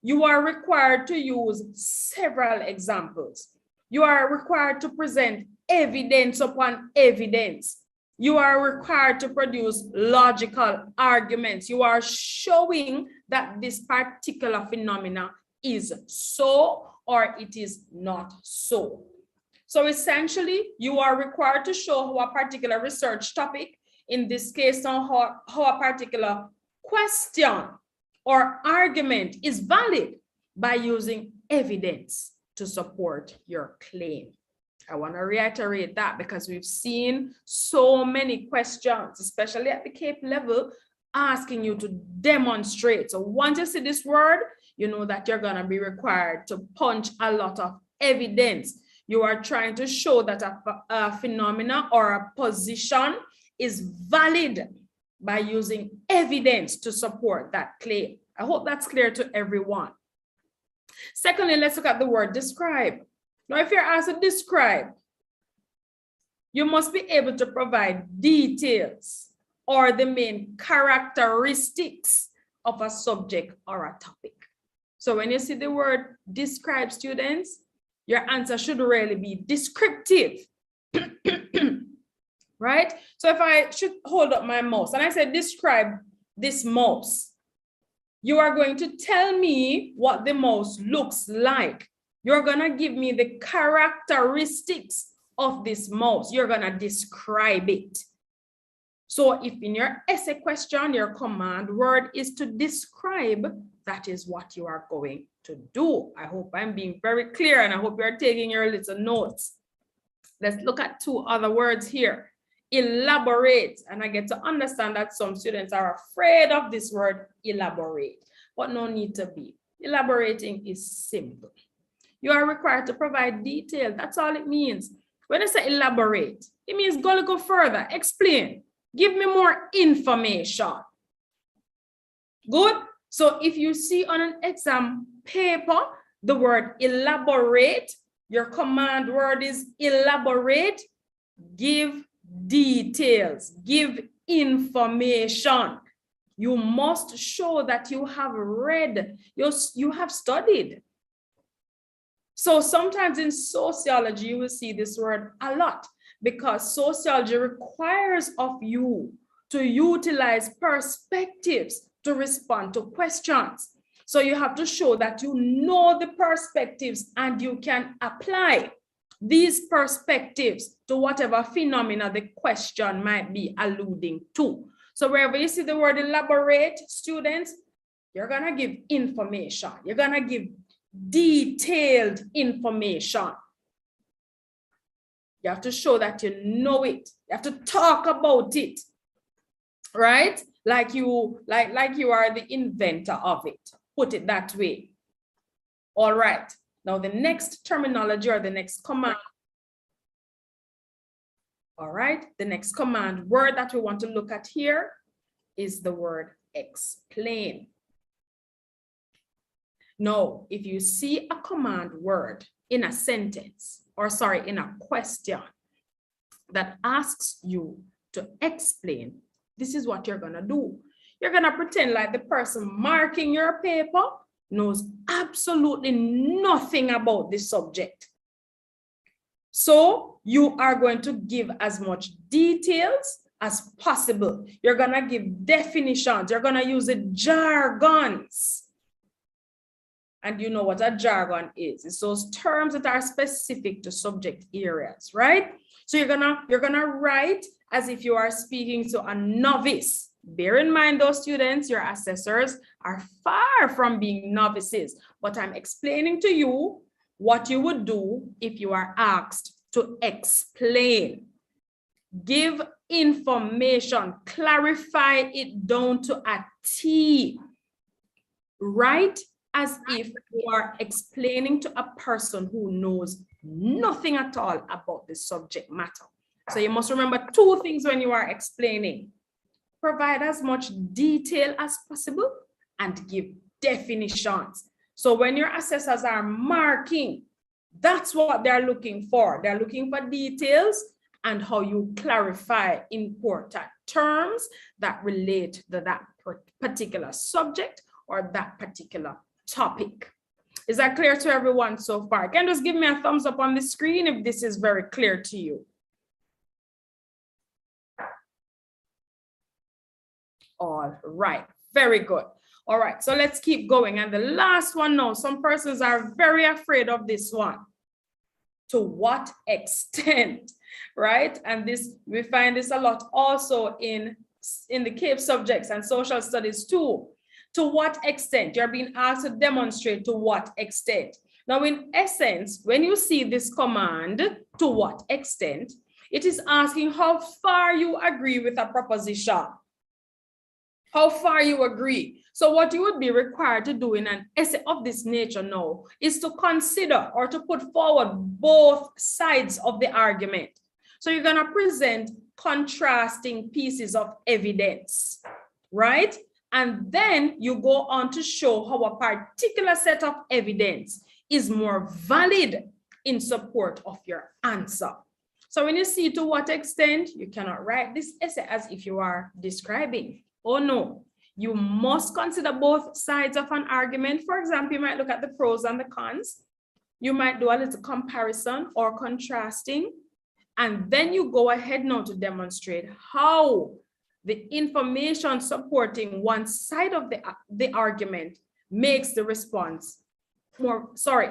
you are required to use several examples. You are required to present evidence upon evidence. You are required to produce logical arguments. You are showing that this particular phenomena is so or it is not so. So essentially, you are required to show how a particular research topic, in this case, how a particular question or argument is valid by using evidence to support your claim. I want to reiterate that because we've seen so many questions, especially at the CAPE level, asking you to demonstrate. So once you see this word, you know that you're going to be required to punch a lot of evidence. You are trying to show that a phenomena or a position is valid by using evidence to support that claim. I hope that's clear to everyone. Secondly, let's look at the word describe. Now, if you're asked to describe, you must be able to provide details or the main characteristics of a subject or a topic. So when you see the word describe, students, your answer should really be descriptive. Right? So if I should hold up my mouse and I say describe this mouse, you are going to tell me what the mouse looks like. You're going to give me the characteristics of this mouse. You're going to describe it. So if in your essay question, your command word is to describe, that is what you are going to do. I hope I'm being very clear and I hope you're taking your little notes. Let's look at two other words here. Elaborate, and I get to understand that some students are afraid of this word elaborate, but no need to be. Elaborating is simple. You are required to provide detail. That's all it means. When I say elaborate, it means go further, explain, give me more information. Good. So if you see on an exam paper the word elaborate, your command word is elaborate, give details, give information. You must show that you have read, you have studied. So sometimes in sociology, you will see this word a lot because sociology requires of you to utilize perspectives to respond to questions. So you have to show that you know the perspectives and you can apply these perspectives to whatever phenomena the question might be alluding to. So wherever you see the word elaborate, students, you're gonna give information. You're gonna give detailed information. You have to show that you know it. You have to talk about it, right? Like you are the inventor of it. Put it that way. All right. Now the next terminology or the next command. All right. The next command word that we want to look at here is the word explain. Now, if you see a command word in a sentence, or sorry, in a question that asks you to explain, this is what you're gonna do. You're gonna pretend like the person marking your paper knows absolutely nothing about this subject. So you are going to give as much details as possible. You're gonna give definitions. You're gonna use the jargons. And you know what a jargon is. It's those terms that are specific to subject areas, right? So you're gonna write as if you are speaking to a novice. Bear in mind, those students, your assessors are far from being novices, but I'm explaining to you what you would do if you are asked to explain. Give information, clarify it down to a T, right? As if you are explaining to a person who knows nothing at all about the subject matter. So you must remember two things when you are explaining. Provide as much detail as possible and give definitions. So when your assessors are marking, that's what they're looking for. They're looking for details and how you clarify important terms that relate to that particular subject or that particular topic. Is that clear to everyone so far? Can you just give me a thumbs up on the screen if this is very clear to you? All right, very good. All right, so let's keep going. And the last one now, some persons are very afraid of this one. To what extent, right? And this, we find this a lot also in the CAPE subjects and social studies too. To what extent? You're being asked to demonstrate to what extent. Now, in essence, when you see this command, to what extent, it is asking how far you agree with a proposition. How far you agree. So what you would be required to do in an essay of this nature now is to consider or to put forward both sides of the argument. So you're going to present contrasting pieces of evidence, right? And then you go on to show how a particular set of evidence is more valid in support of your answer. So when you see to what extent, you cannot write this essay as if you are describing. Oh no, you must consider both sides of an argument. For example, you might look at the pros and the cons. You might do a little comparison or contrasting. And then you go ahead now to demonstrate how the information supporting one side of the argument makes the response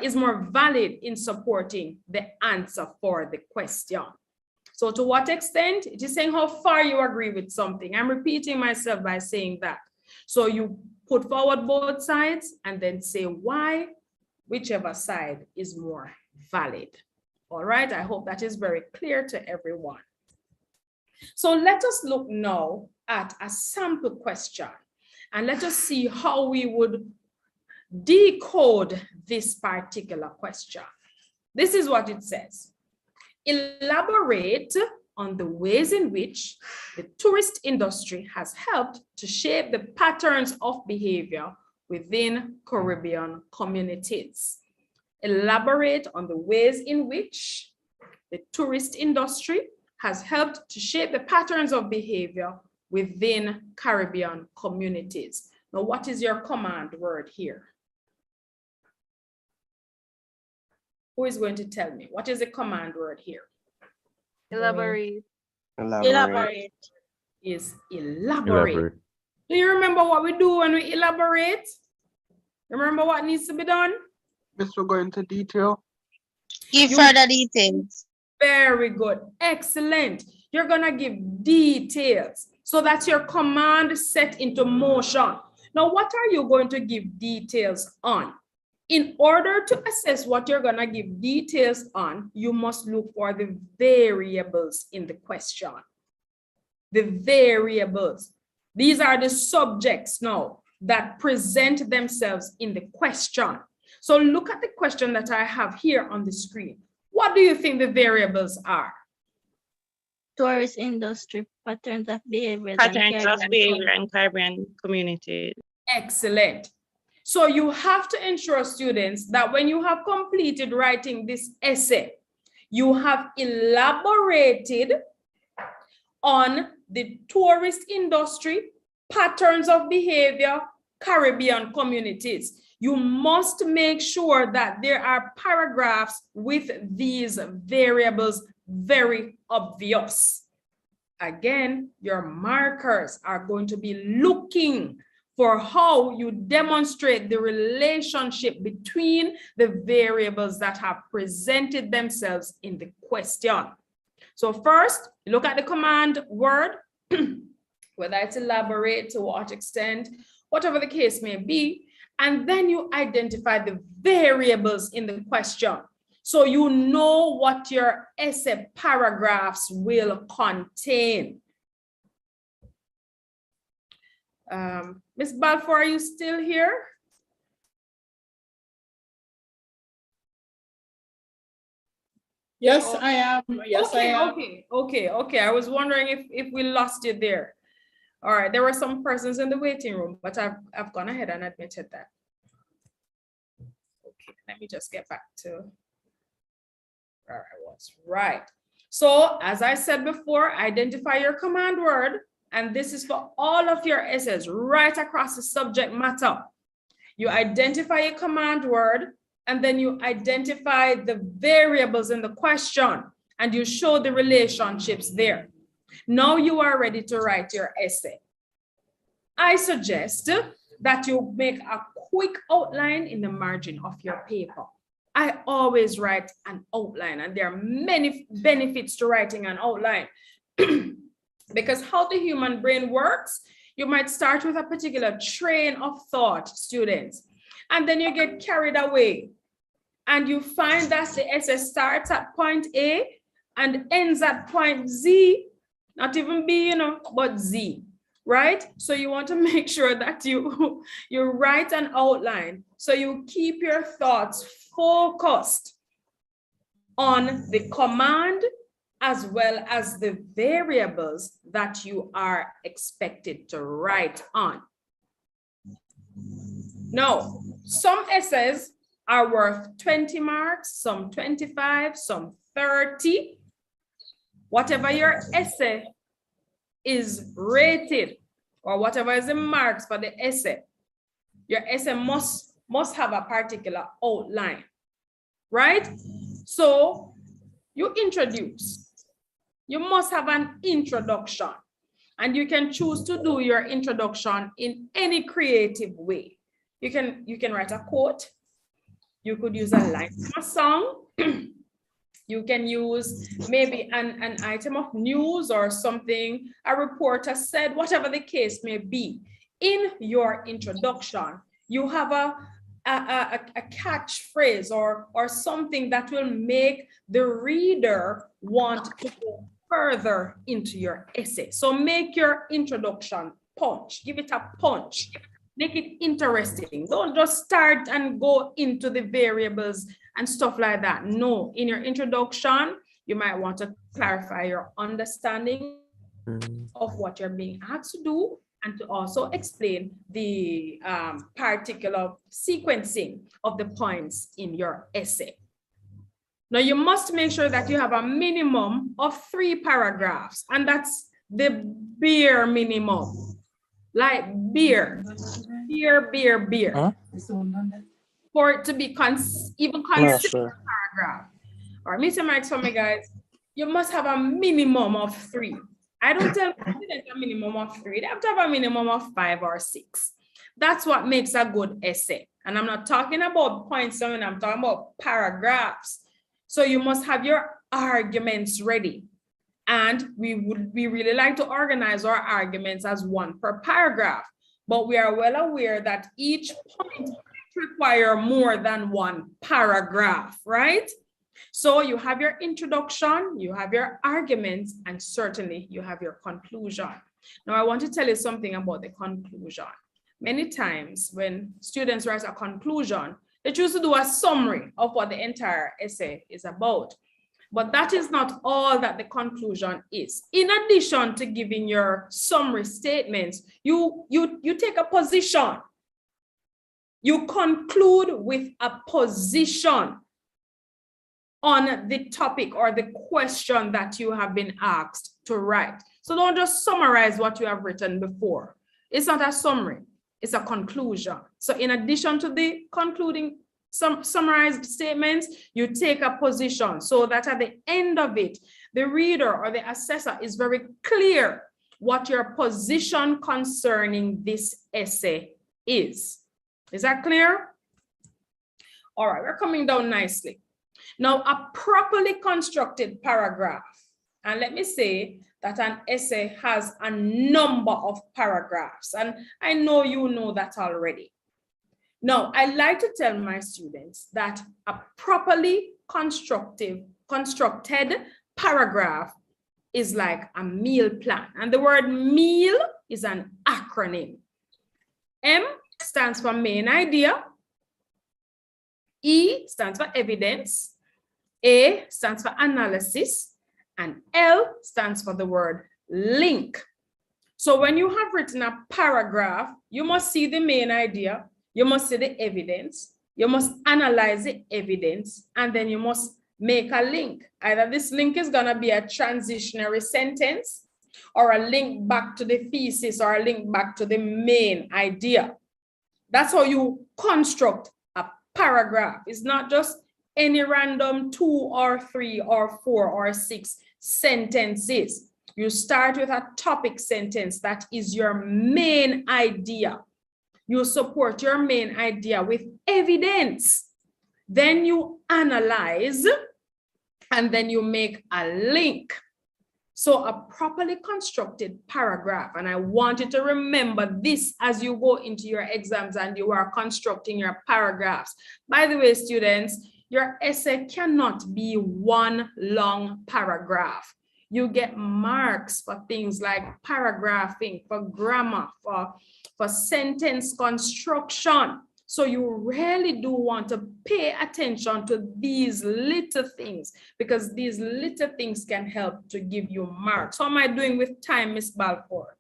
is more valid in supporting the answer for the question. So to what extent? It is saying how far you agree with something. I'm repeating myself by saying that. So you put forward both sides and then say why, whichever side is more valid. All right, I hope that is very clear to everyone. So let us look now at a sample question and let us see how we would decode this particular question. This is what it says. Elaborate on the ways in which the tourist industry has helped to shape the patterns of behavior within Caribbean communities. Elaborate on the ways in which the tourist industry has helped to shape the patterns of behavior within Caribbean communities. Now, what is your command word here? Who is going to tell me? What is the command word here? Elaborate. Elaborate. Is elaborate. Do you remember what we do when we elaborate? Remember what needs to be done? Miss, we'll go into detail. Give further details. Very good. Excellent. You're going to give details. So that's your command set into motion. Now, what are you going to give details on? In order to assess what you're going to give details on, you must look for the variables in the question. The variables. These are the subjects now that present themselves in the question. So look at the question that I have here on the screen. What do you think the variables are? Tourist industry, patterns of behavior. Patterns of behavior and Caribbean communities. Excellent. So you have to ensure, students, that when you have completed writing this essay, you have elaborated on the tourist industry, patterns of behavior, Caribbean communities. You must make sure that there are paragraphs with these variables very obvious. Again, your markers are going to be looking for how you demonstrate the relationship between the variables that have presented themselves in the question. So first, look at the command word, whether it's elaborate, to what extent, whatever the case may be, and then you identify the variables in the question. So you know what your essay paragraphs will contain. Ms. Balfour, are you still here? Yes, I am. Yes, okay, I am. Okay. I was wondering if we lost you there. All right, there were some persons in the waiting room, but I've gone ahead and admitted that. Okay, let me just get back to where I was. Right. So as I said before, identify your command word, and this is for all of your essays right across the subject matter. You identify a command word, and then you identify the variables in the question, and you show the relationships there. Now you are ready to write your essay. I suggest that you make a quick outline in the margin of your paper. I always write an outline, and there are many benefits to writing an outline. Because how the human brain works, you might start with a particular train of thought, students, and then you get carried away. And you find that the essay starts at point A and ends at point Z, not even B, but Z, right? So you want to make sure that you write an outline so you keep your thoughts focused on the command as well as the variables that you are expected to write on. Now, some essays are worth 20 marks, some 25, some 30. Whatever your essay is rated, or whatever is the marks for the essay, your essay must have a particular outline, right? So you introduce. You must have an introduction, and you can choose to do your introduction in any creative way. You can write a quote. You could use a line from a song. You can use maybe an item of news or something a reporter said, whatever the case may be. In your introduction, you have a catchphrase or something that will make the reader want to go further into your essay. So make your introduction punch, give it a punch. Make it interesting. Don't just start and go into the variables and stuff like that. No, in your introduction, you might want to clarify your understanding of what you're being asked to do, and to also explain the particular sequencing of the points in your essay. Now, you must make sure that you have a minimum of 3 paragraphs, and that's the bare minimum. Like beer. Huh? For it to be even considered a paragraph. All right, Mr. Mike, for me, guys, you must have a minimum of 3. I don't tell students a minimum of 3. They have to have a minimum of 5 or 6. That's what makes a good essay. And I'm not talking about points, I'm talking about paragraphs. So you must have your arguments ready. And we really like to organize our arguments as one per paragraph. But we are well aware that each point requires more than one paragraph, right? So you have your introduction, you have your arguments, and certainly you have your conclusion. Now I want to tell you something about the conclusion. Many times when students write a conclusion, they choose to do a summary of what the entire essay is about. But that is not all that the conclusion is. In addition to giving your summary statements, you take a position. You conclude with a position on the topic or the question that you have been asked to write. So don't just summarize what you have written before. It's not a summary, it's a conclusion. So in addition to the concluding summarized statements, you take a position so that at the end of it, the reader or the assessor is very clear what your position concerning this essay is. Is that clear? All right, we're coming down nicely. Now, a properly constructed paragraph, and let me say that an essay has a number of paragraphs, and I know you know that already. Now, I like to tell my students that a properly constructed paragraph is like a meal plan, and the word meal is an acronym. M stands for main idea, E stands for evidence, A stands for analysis, and L stands for the word link. So when you have written a paragraph, you must see the main idea, you must see the evidence, you must analyze the evidence, and then you must make a link. Either this link is going to be a transitionary sentence, or a link back to the thesis, or a link back to the main idea. That's how you construct a paragraph. It's not just any random 2 or 3 or 4 or 6 sentences. You start with a topic sentence that is your main idea. You support your main idea with evidence. Then you analyze, and then you make a link. So a properly constructed paragraph, and I want you to remember this as you go into your exams and you are constructing your paragraphs. By the way, students, your essay cannot be one long paragraph. You get marks for things like paragraphing, for grammar, for sentence construction. So you really do want to pay attention to these little things, because these little things can help to give you marks. How am I doing with time, Miss Balfour?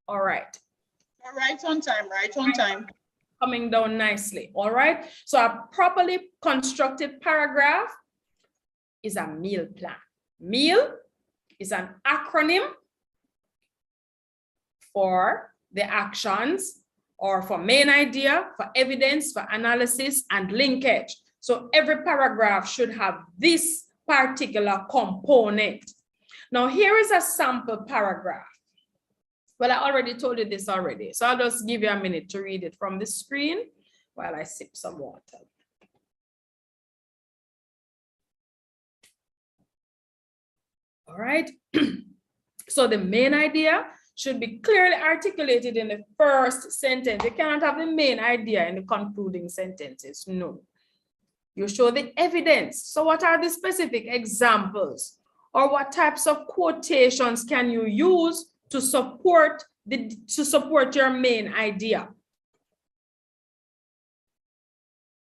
All right. Right on time, right on time. Coming down nicely, all right? So a properly constructed paragraph is a meal plan. Meal is an acronym for the actions, or for main idea, for evidence, for analysis, and linkage. So every paragraph should have this particular component. Now here is a sample paragraph. Well, I already told you this already, so I'll just give you a minute to read it from the screen while I sip some water. All right, so the main idea should be clearly articulated in the first sentence. You cannot have the main idea in the concluding sentences, no. You show the evidence. So what are the specific examples? Or what types of quotations can you use to support your main idea?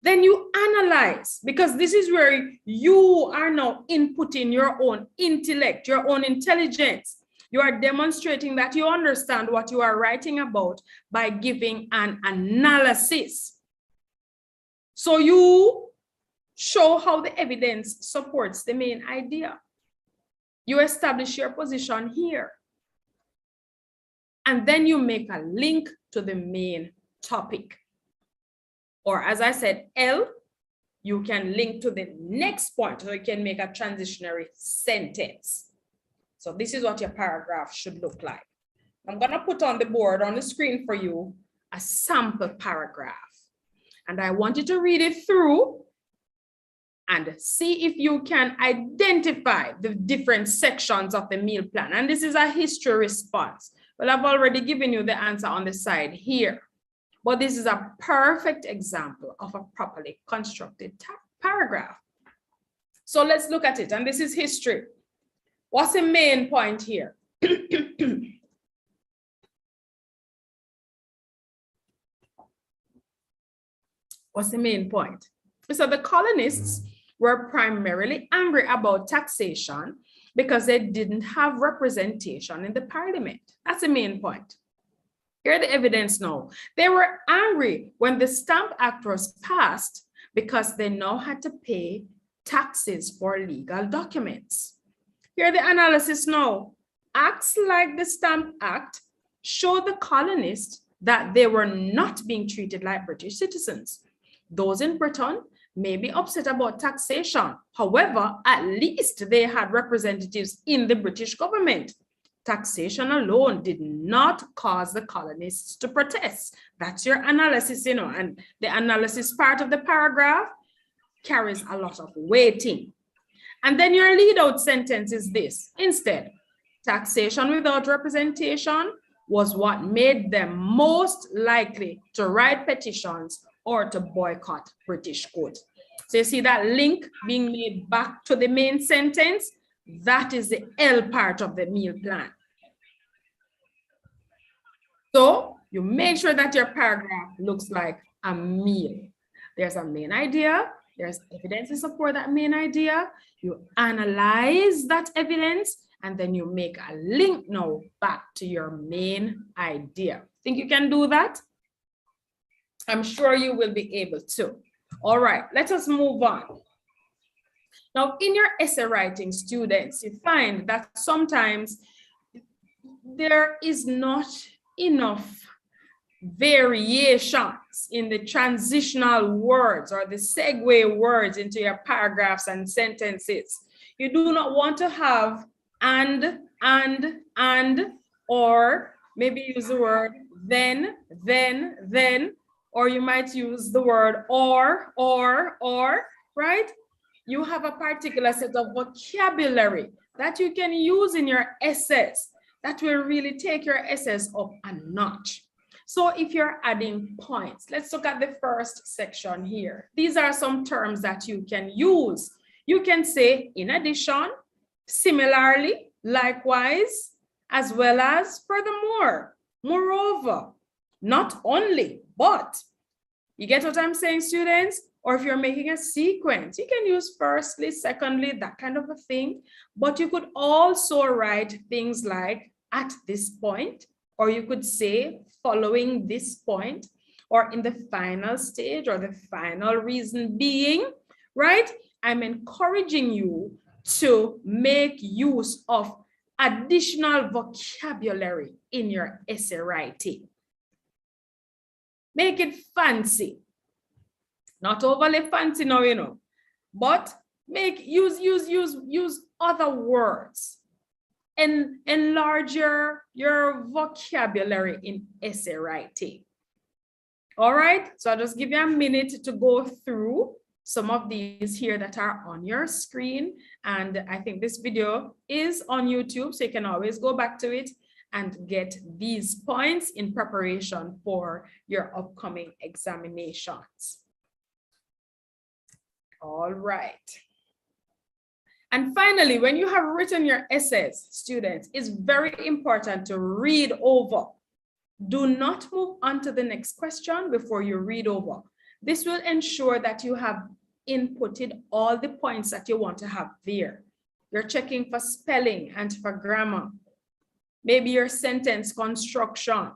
Then you analyze, because this is where you are now inputting your own intellect, your own intelligence. You are demonstrating that you understand what you are writing about by giving an analysis. So you show how the evidence supports the main idea. You establish your position here. And then you make a link to the main topic. Or as I said, L, you can link to the next point, so you can make a transitionary sentence. So this is what your paragraph should look like. I'm going to put on the board, on the screen for you, a sample paragraph. And I want you to read it through and see if you can identify the different sections of the meal plan. And this is a history response. Well, I've already given you the answer on the side here, but this is a perfect example of a properly constructed paragraph. So let's look at it. And this is history. What's the main point here? What's the main point? So the colonists were primarily angry about taxation because they didn't have representation in the parliament. That's the main point. Here's the evidence now. They were angry when the Stamp Act was passed because they now had to pay taxes for legal documents. Here the analysis now. Acts like the Stamp Act show the colonists that they were not being treated like British citizens. Those in Britain may be upset about taxation. However, at least they had representatives in the British government. Taxation alone did not cause the colonists to protest. That's your analysis, you know, and the analysis part of the paragraph carries a lot of weighting. And then your lead out sentence is this. Instead, taxation without representation was what made them most likely to write petitions or to boycott British goods. So you see that link being made back to the main sentence? That is the L part of the meal plan. So you make sure that your paragraph looks like a meal. There's a main idea. There's evidence to support that main idea. You analyze that evidence, and then you make a link now back to your main idea. Think you can do that? I'm sure you will be able to. All right, let us move on. Now, in your essay writing, students, you find that sometimes there is not enough variations in the transitional words or the segue words into your paragraphs and sentences. You do not want to have and, or maybe use the word then, or you might use the word or, right? You have a particular set of vocabulary that you can use in your essays that will really take your essays up a notch. So if you're adding points, let's look at the first section here. These are some terms that you can use. You can say in addition, similarly, likewise, as well as furthermore, moreover, not only, but. You get what I'm saying, students? Or if you're making a sequence, you can use firstly, secondly, that kind of a thing. But you could also write things like at this point, or you could say following this point, or in the final stage, or the final reason being, right? I'm encouraging you to make use of additional vocabulary in your essay writing. Make it fancy. Not overly fancy now, you know, but use other words and enlarge your vocabulary in essay writing. All right, so I'll just give you a minute to go through some of these here that are on your screen. And I think this video is on YouTube, so you can always go back to it and get these points in preparation for your upcoming examinations. All right. And finally, when you have written your essays, students, it's very important to read over. Do not move on to the next question before you read over. This will ensure that you have inputted all the points that you want to have there. You're checking for spelling and for grammar. Maybe your sentence construction.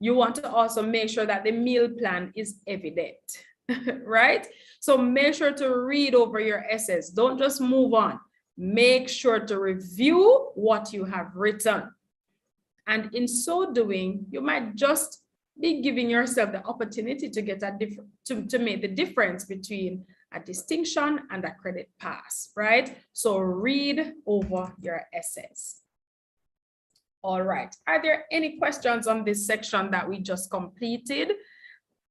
You want to also make sure that the meal plan is evident, right? So make sure to read over your essays. Don't just move on. Make sure to review what you have written. And in so doing, you might just be giving yourself the opportunity to get to make the difference between a distinction and a credit pass, right? So read over your essays. All right. Are there any questions on this section that we just completed?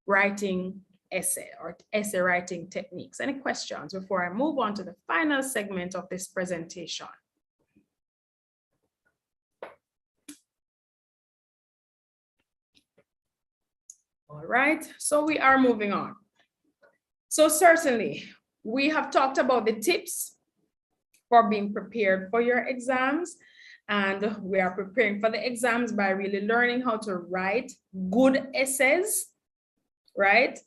Writing essay or essay writing techniques. Any questions before I move on to the final segment of this presentation? All right, so we are moving on. So certainly, we have talked about the tips for being prepared for your exams, and we are preparing for the exams by really learning how to write good essays, right?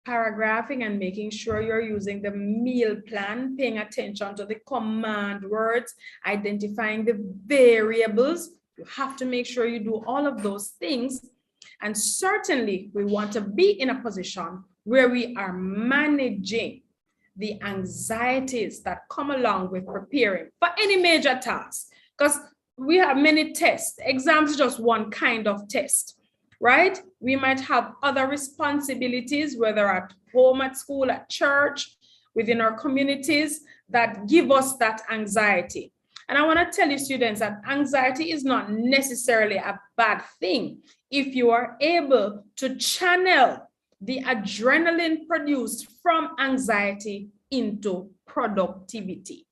Paragraphing and making sure you're using the meal plan, paying attention to the command words, identifying the variables. You have to make sure you do all of those things. And certainly we want to be in a position where we are managing the anxieties that come along with preparing for any major task, because we have many tests. Exams is just one kind of test, right? We might have other responsibilities, whether at home, at school, at church, within our communities, that give us that anxiety. And I want to tell you, students, that anxiety is not necessarily a bad thing if you are able to channel the adrenaline produced from anxiety into productivity.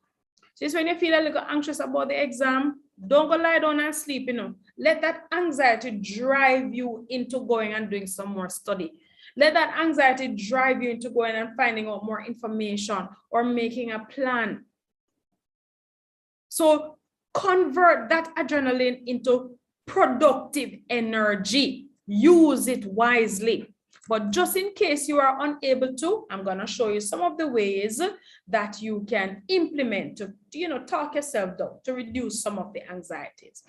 So it's when you feel a little anxious about the exam, don't go lie down and sleep, Let that anxiety drive you into going and doing some more study. Let that anxiety drive you into going and finding out more information or making a plan. So convert that adrenaline into productive energy. Use it wisely. But just in case you are unable to, I'm going to show you some of the ways that you can implement to, talk yourself down, to reduce some of the anxieties.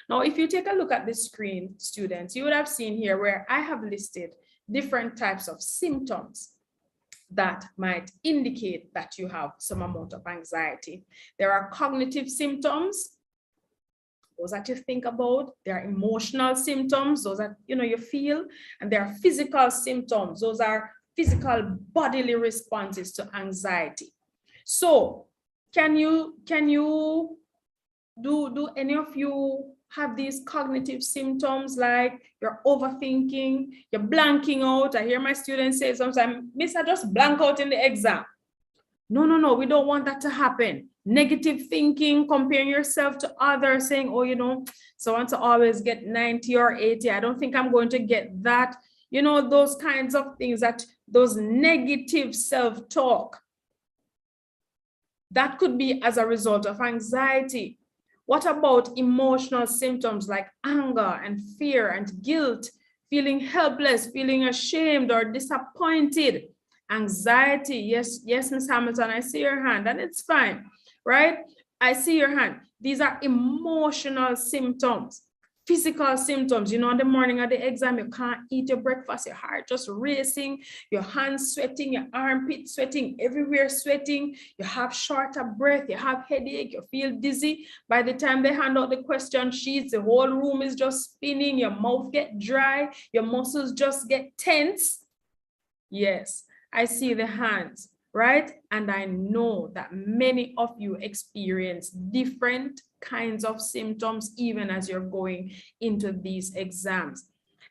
Now, if you take a look at the screen, students, you would have seen here where I have listed different types of symptoms that might indicate that you have some amount of anxiety. There are cognitive symptoms, those that you think about. There are emotional symptoms, those that you feel, and there are physical symptoms. Those are physical bodily responses to anxiety. So can you do any of you have these cognitive symptoms, like you're overthinking, you're blanking out? I hear my students say sometimes, Miss, I just blank out in the exam. No, we don't want that to happen. Negative thinking, comparing yourself to others, saying, oh, so I want to always get 90 or 80. I don't think I'm going to get that. Those kinds of things, those negative self-talk, that could be as a result of anxiety. What about emotional symptoms like anger and fear and guilt, feeling helpless, feeling ashamed or disappointed? Anxiety, yes, Ms. Hamilton, I see your hand, and it's fine, right? I see your hand. These are emotional symptoms. Physical symptoms, in the morning of the exam, you can't eat your breakfast, your heart just racing, your hands sweating, your armpit sweating, everywhere sweating, you have short of breath, you have headache, you feel dizzy. By the time they hand out the question sheets, the whole room is just spinning, your mouth get dry, your muscles just get tense. Yes, I see the hands, right? And I know that many of you experience different kinds of symptoms even as you're going into these exams.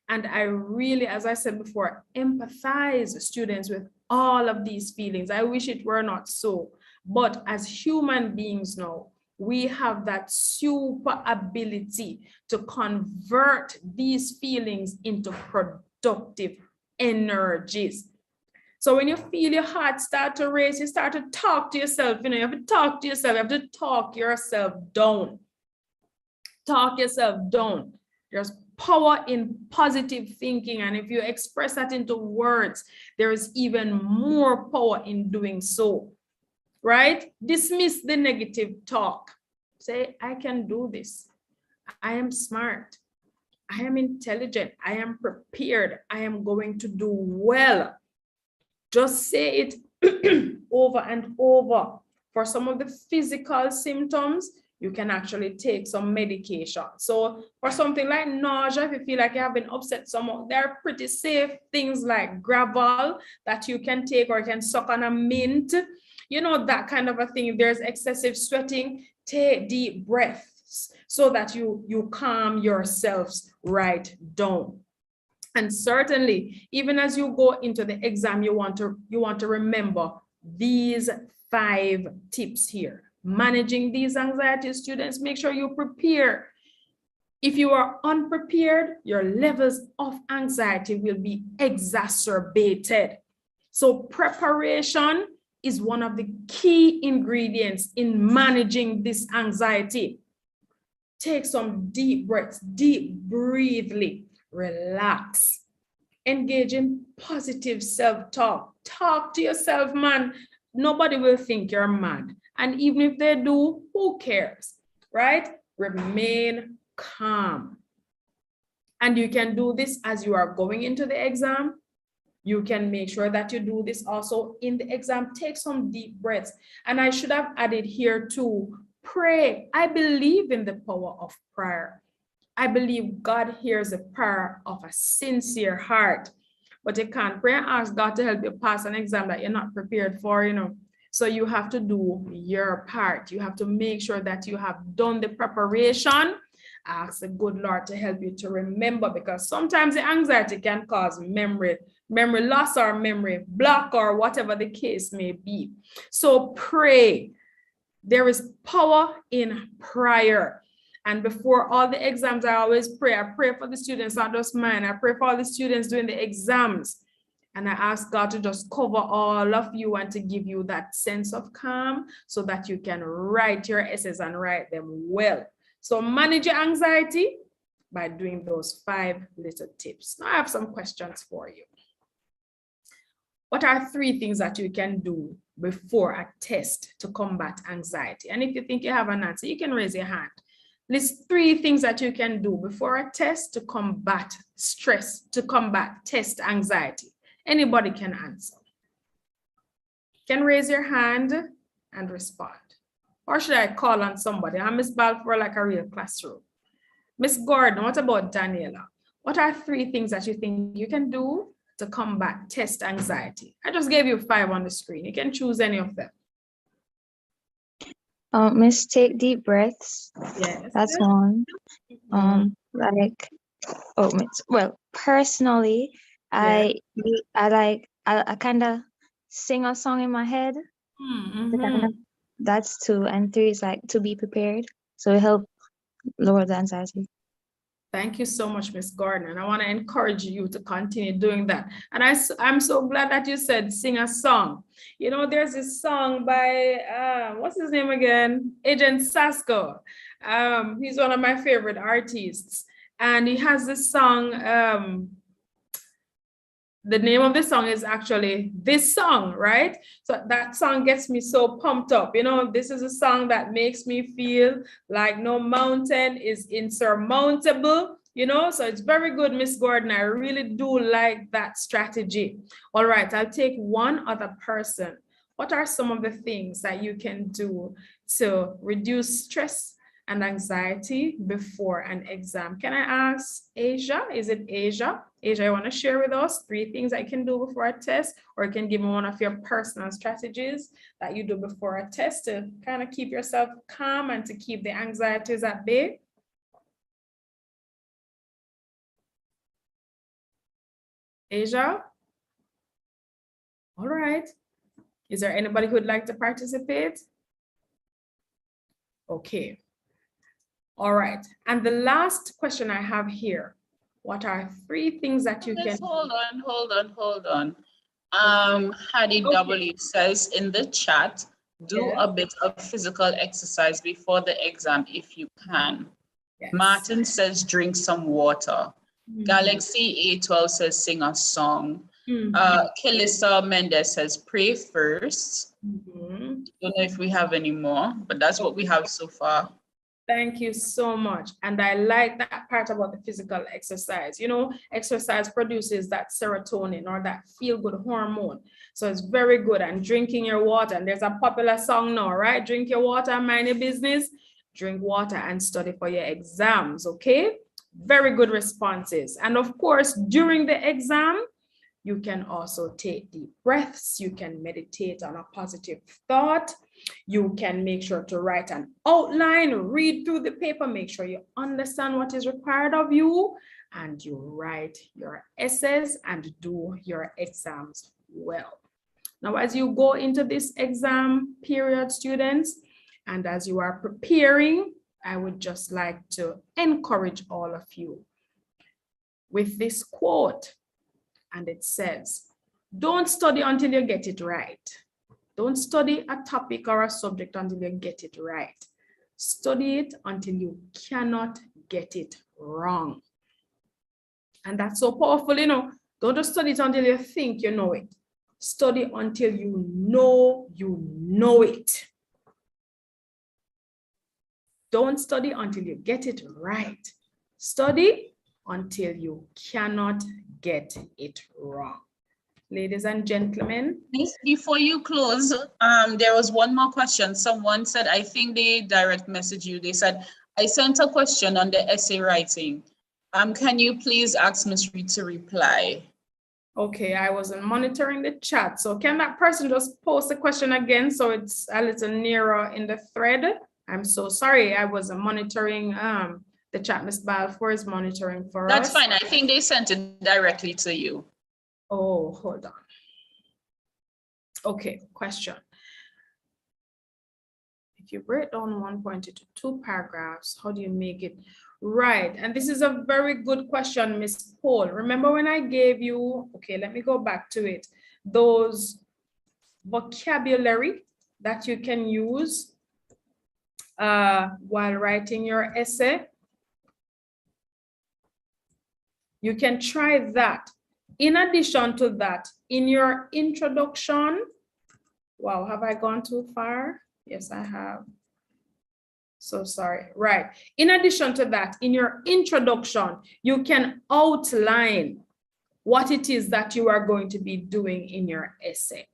And I really, as I said before, empathize students with all of these feelings. I wish it were not so, but as human beings now, we have that super ability to convert these feelings into productive energies. So when you feel your heart start to race, you start to talk to yourself, you have to talk to yourself, you have to talk yourself down. Talk yourself down. There's power in positive thinking, and if you express that into words, there is even more power in doing so, right? Dismiss the negative talk. Say, I can do this. I am smart. I am intelligent. I am prepared. I am going to do well. Just say it over and over. For some of the physical symptoms, you can actually take some medication. So for something like nausea, if you feel like you have been upset somewhat, there are pretty safe things like gravel that you can take, or you can suck on a mint, that kind of a thing. If there's excessive sweating, take deep breaths so that you calm yourselves right down. And certainly, even as you go into the exam, you want to remember these 5 tips here. Managing these anxiety, students, make sure you prepare. If you are unprepared, your levels of anxiety will be exacerbated. So preparation is one of the key ingredients in managing this anxiety. Take some deep breaths, deep breathly, relax. Engage in positive self-talk. Talk to yourself, man. Nobody will think you're mad. And even if they do, who cares, right? Remain calm. And you can do this as you are going into the exam. You can make sure that you do this also in the exam. Take some deep breaths. And I should have added here too, pray. I believe in the power of prayer. I believe God hears the prayer of a sincere heart. But you can't pray and ask God to help you pass an exam that you're not prepared for, you know. So you have to do your part. You have to make sure that you have done the preparation. Ask the good Lord to help you to remember, because sometimes the anxiety can cause memory loss or memory block or whatever the case may be. So pray. There is power in prayer. And before all the exams, I always pray. I pray for the students, not just mine. I pray for all the students doing the exams. And I ask God to just cover all of you and to give you that sense of calm so that you can write your essays and write them well. So manage your anxiety by doing those 5 little tips. Now I have some questions for you. What are 3 things that you can do before a test to combat anxiety? And if you think you have an answer, you can raise your hand. List 3 things that you can do before a test to combat stress, to combat test anxiety. Anybody can answer. Can raise your hand and respond. Or should I call on somebody? I'm Miss Balfour like a real classroom. Miss Gordon, what about Daniela? What are 3 things that you think you can do to combat test anxiety? I just gave you 5 on the screen. You can choose any of them. Miss, take deep breaths. Yes. That's one. Personally, I kind of sing a song in my head. That's 2, and 3 is like to be prepared. So it helps lower the anxiety. Thank you so much, Miss Gordon. And I want to encourage you to continue doing that. And I'm so glad that you said sing a song. You know, there's this song by, what's his name again? Agent Sasko. He's one of my favorite artists. And he has this song, the name of the song is actually This Song, right? So that song gets me so pumped up. You know, this is a song that makes me feel like no mountain is insurmountable, you know, so it's very good, Miss Gordon. I really do like that strategy. All right, I'll take one other person. What are some of the things that you can do to reduce stress and anxiety before an exam? Can I ask Asia? Is it Asia? Asia, you want to share with us 3 things I can do before a test, or you can give me one of your personal strategies that you do before a test to kind of keep yourself calm and to keep the anxieties at bay? Asia? All right. Is there anybody who would like to participate? Okay. All right. And the last question I have here, what are 3 things that you can... Hold on. Hattie W says in the chat, do a bit of physical exercise before the exam if you can. Yes. Martin says drink some water. Galaxy A12 says sing a song. Kelissa Mendez says pray first. Don't know if we have any more, but that's what we have so far. Thank you so much. And I like that part about the physical exercise. You know, exercise produces that serotonin or that feel-good hormone. So it's very good. And drinking your water. And there's a popular song now, right? Drink your water and mind your business. Drink water and study for your exams, okay? Very good responses. And of course, during the exam, you can also take deep breaths. You can meditate on a positive thought. You can make sure to write an outline, read through the paper, make sure you understand what is required of you, and you write your essays and do your exams well. Now, as you go into this exam period, students, and as you are preparing, I would just like to encourage all of you with this quote, and it says, don't study until you get it right. Don't study a topic or a subject until you get it right. Study it until you cannot get it wrong. And that's so powerful, you know. Don't just study it until you think you know it. Study until you know it. Don't study until you get it right. Study until you cannot get it wrong. Ladies and gentlemen. Miss, before you close, there was one more question. Someone said, I think they direct message you. They said, I sent a question on the essay writing. Can you please ask Ms. Reid to reply? Okay, I wasn't monitoring the chat. So can that person just post the question again so it's a little nearer in the thread? I'm so sorry, I wasn't monitoring the chat. Ms. Balfour is monitoring for us. That's fine. I think they sent it directly to you. Oh, hold on. Okay, question. If you break down one point into 2 paragraphs, how do you make it right? And this is a very good question, Ms. Paul. Remember when I gave you, okay, let me go back to it, those vocabulary that you can use while writing your essay? You can try that. In addition to that, in your introduction, wow, have I gone too far? Yes, I have. So sorry, right. In addition to that, in your introduction, you can outline what it is that you are going to be doing in your essay,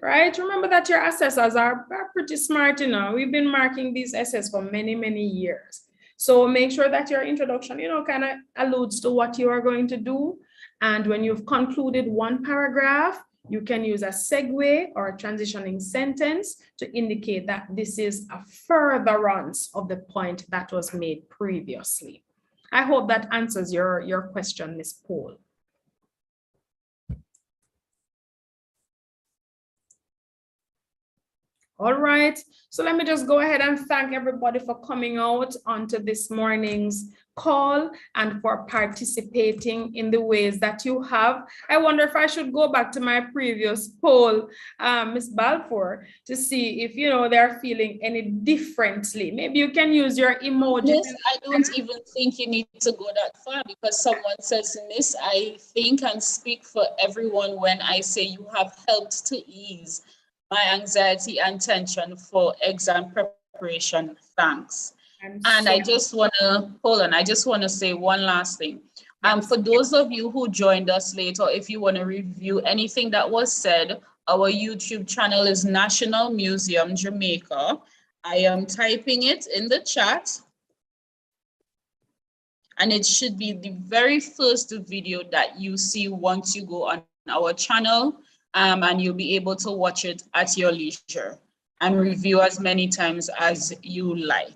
right? Remember that your assessors are pretty smart, you know. We've been marking these essays for many, many years. So make sure that your introduction, you know, kind of alludes to what you are going to do. And when you've concluded one paragraph, you can use a segue or a transitioning sentence to indicate that this is a furtherance of the point that was made previously. I hope that answers your question, Ms. Paul. All right, so let me just go ahead and thank everybody for coming out onto this morning's call and for participating in the ways that you have. I wonder if I should go back to my previous poll, Ms. Balfour, to see if, you know, they're feeling any differently. Maybe you can use your emojis. Miss, I don't even think you need to go that far, because someone says, Miss, I think and speak for everyone when I say you have helped to ease my anxiety and tension for exam preparation. Thanks. And I just want to, hold on, I just want to say one last thing. For those of you who joined us late, or if you want to review anything that was said, our YouTube channel is National Museum Jamaica. I am typing it in the chat. And it should be the very first video that you see once you go on our channel. And you'll be able to watch it at your leisure and review as many times as you like.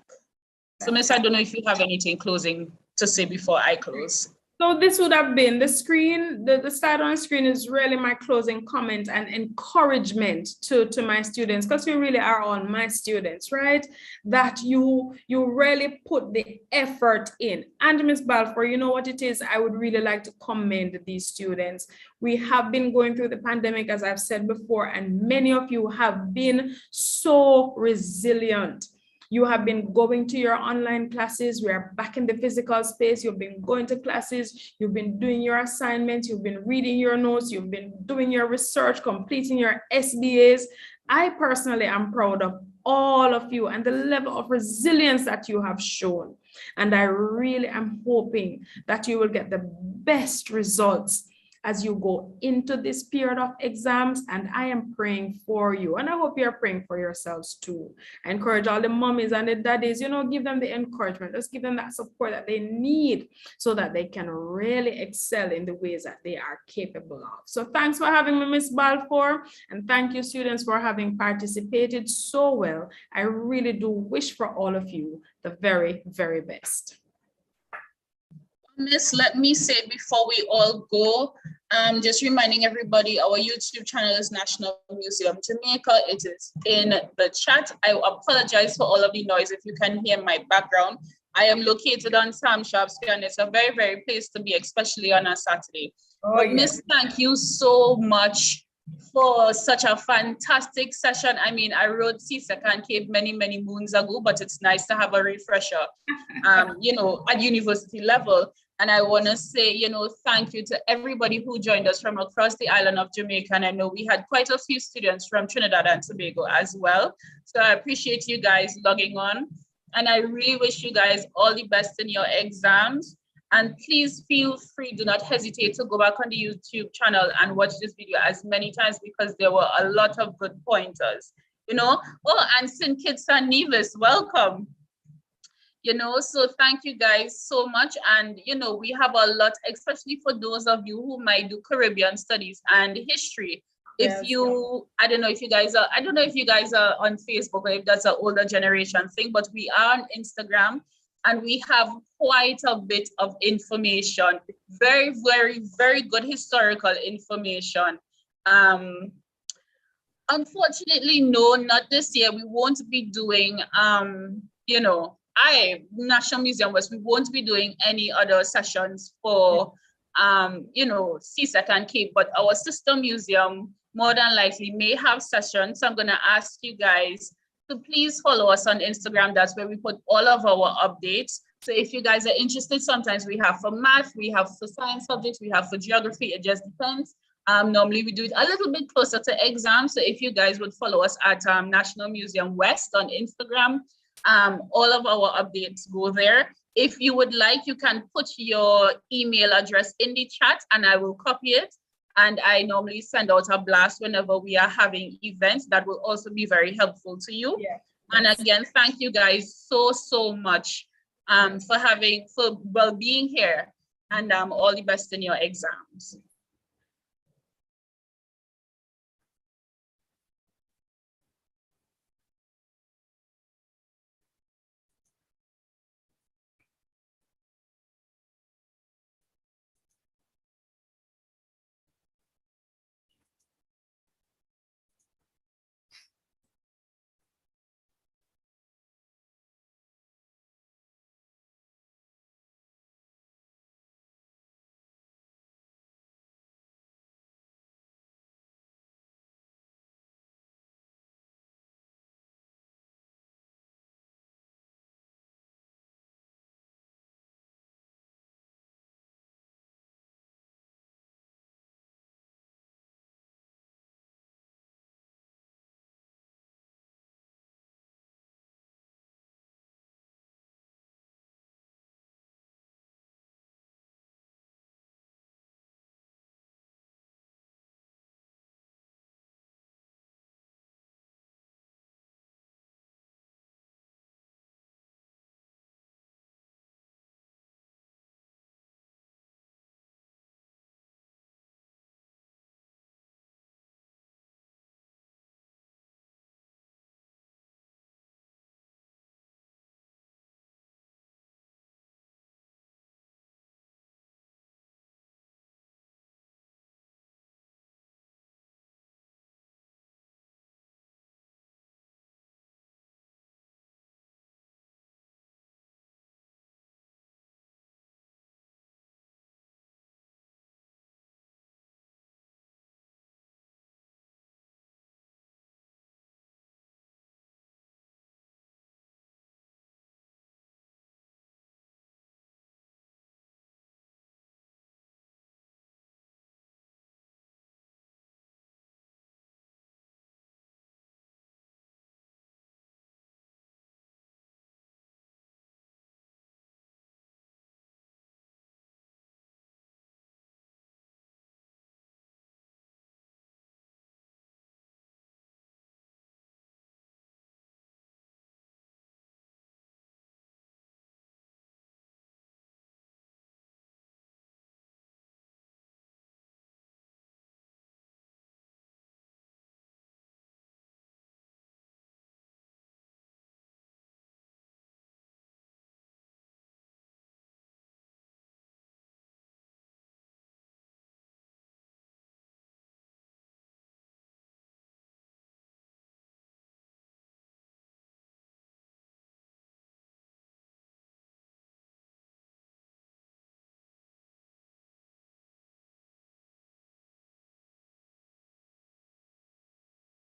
So, Miss, I don't know if you have anything closing to say before I close. So this would have been the screen, the slide on the screen is really my closing comment and encouragement to my students, because you really are all my students, right? That you really put the effort in. And Ms. Balfour, you know what it is? I would really like to commend these students. We have been going through the pandemic, as I've said before, and many of you have been so resilient. You have been going to your online classes. We are back in the physical space. You've been going to classes. You've been doing your assignments. You've been reading your notes. You've been doing your research, completing your SBAs. I personally am proud of all of you and the level of resilience that you have shown. And I really am hoping that you will get the best results as you go into this period of exams, and I am praying for you, and I hope you're praying for yourselves too. I encourage all the mommies and the daddies, you know, give them the encouragement, just give them that support that they need so that they can really excel in the ways that they are capable of. So thanks for having me, Ms. Balfour, and thank you, students, for having participated so well. I really do wish for all of you the very, very best. Miss, let me say before we all go, just reminding everybody, our YouTube channel is National Museum Jamaica. It is in the chat. I apologize for all of the noise if you can hear my background. I am located on Sam Sharp's Square, and it's a very, very place to be, especially on a Saturday. But Miss, thank you so much for such a fantastic session. I mean, I wrote CSEC and CAPE many, many moons ago, but it's nice to have a refresher, you know, at university level. And I want to say, you know, thank you to everybody who joined us from across the island of Jamaica. And I know we had quite a few students from Trinidad and Tobago as well. So I appreciate you guys logging on. And I really wish you guys all the best in your exams. And please feel free, do not hesitate to go back on the YouTube channel and watch this video as many times, because there were a lot of good pointers, you know. Oh, and St. Kitts and Nevis, welcome. You know, so thank you guys so much. And, you know, we have a lot, especially for those of you who might do Caribbean studies and history. If you, I don't know if you guys are on Facebook or if that's an older generation thing, but we are on Instagram and we have quite a bit of information, very, very, very good historical information. Unfortunately, no, not this year. We won't be doing, you know, National Museum West, we won't be doing any other sessions for, you know, CSEC and CAPE, but our sister museum more than likely may have sessions. So I'm gonna ask you guys to please follow us on Instagram. That's where we put all of our updates. So if you guys are interested, sometimes we have for math, we have for science subjects, we have for geography, it just depends. Normally we do it a little bit closer to exams. So if you guys would follow us at National Museum West on Instagram, all of our updates go there. If you would like, you can put your email address in the chat and I will copy it. And I normally send out a blast whenever we are having events. That will also be very helpful to you. Yeah. And again, thank you guys so much for being here, and all the best in your exams.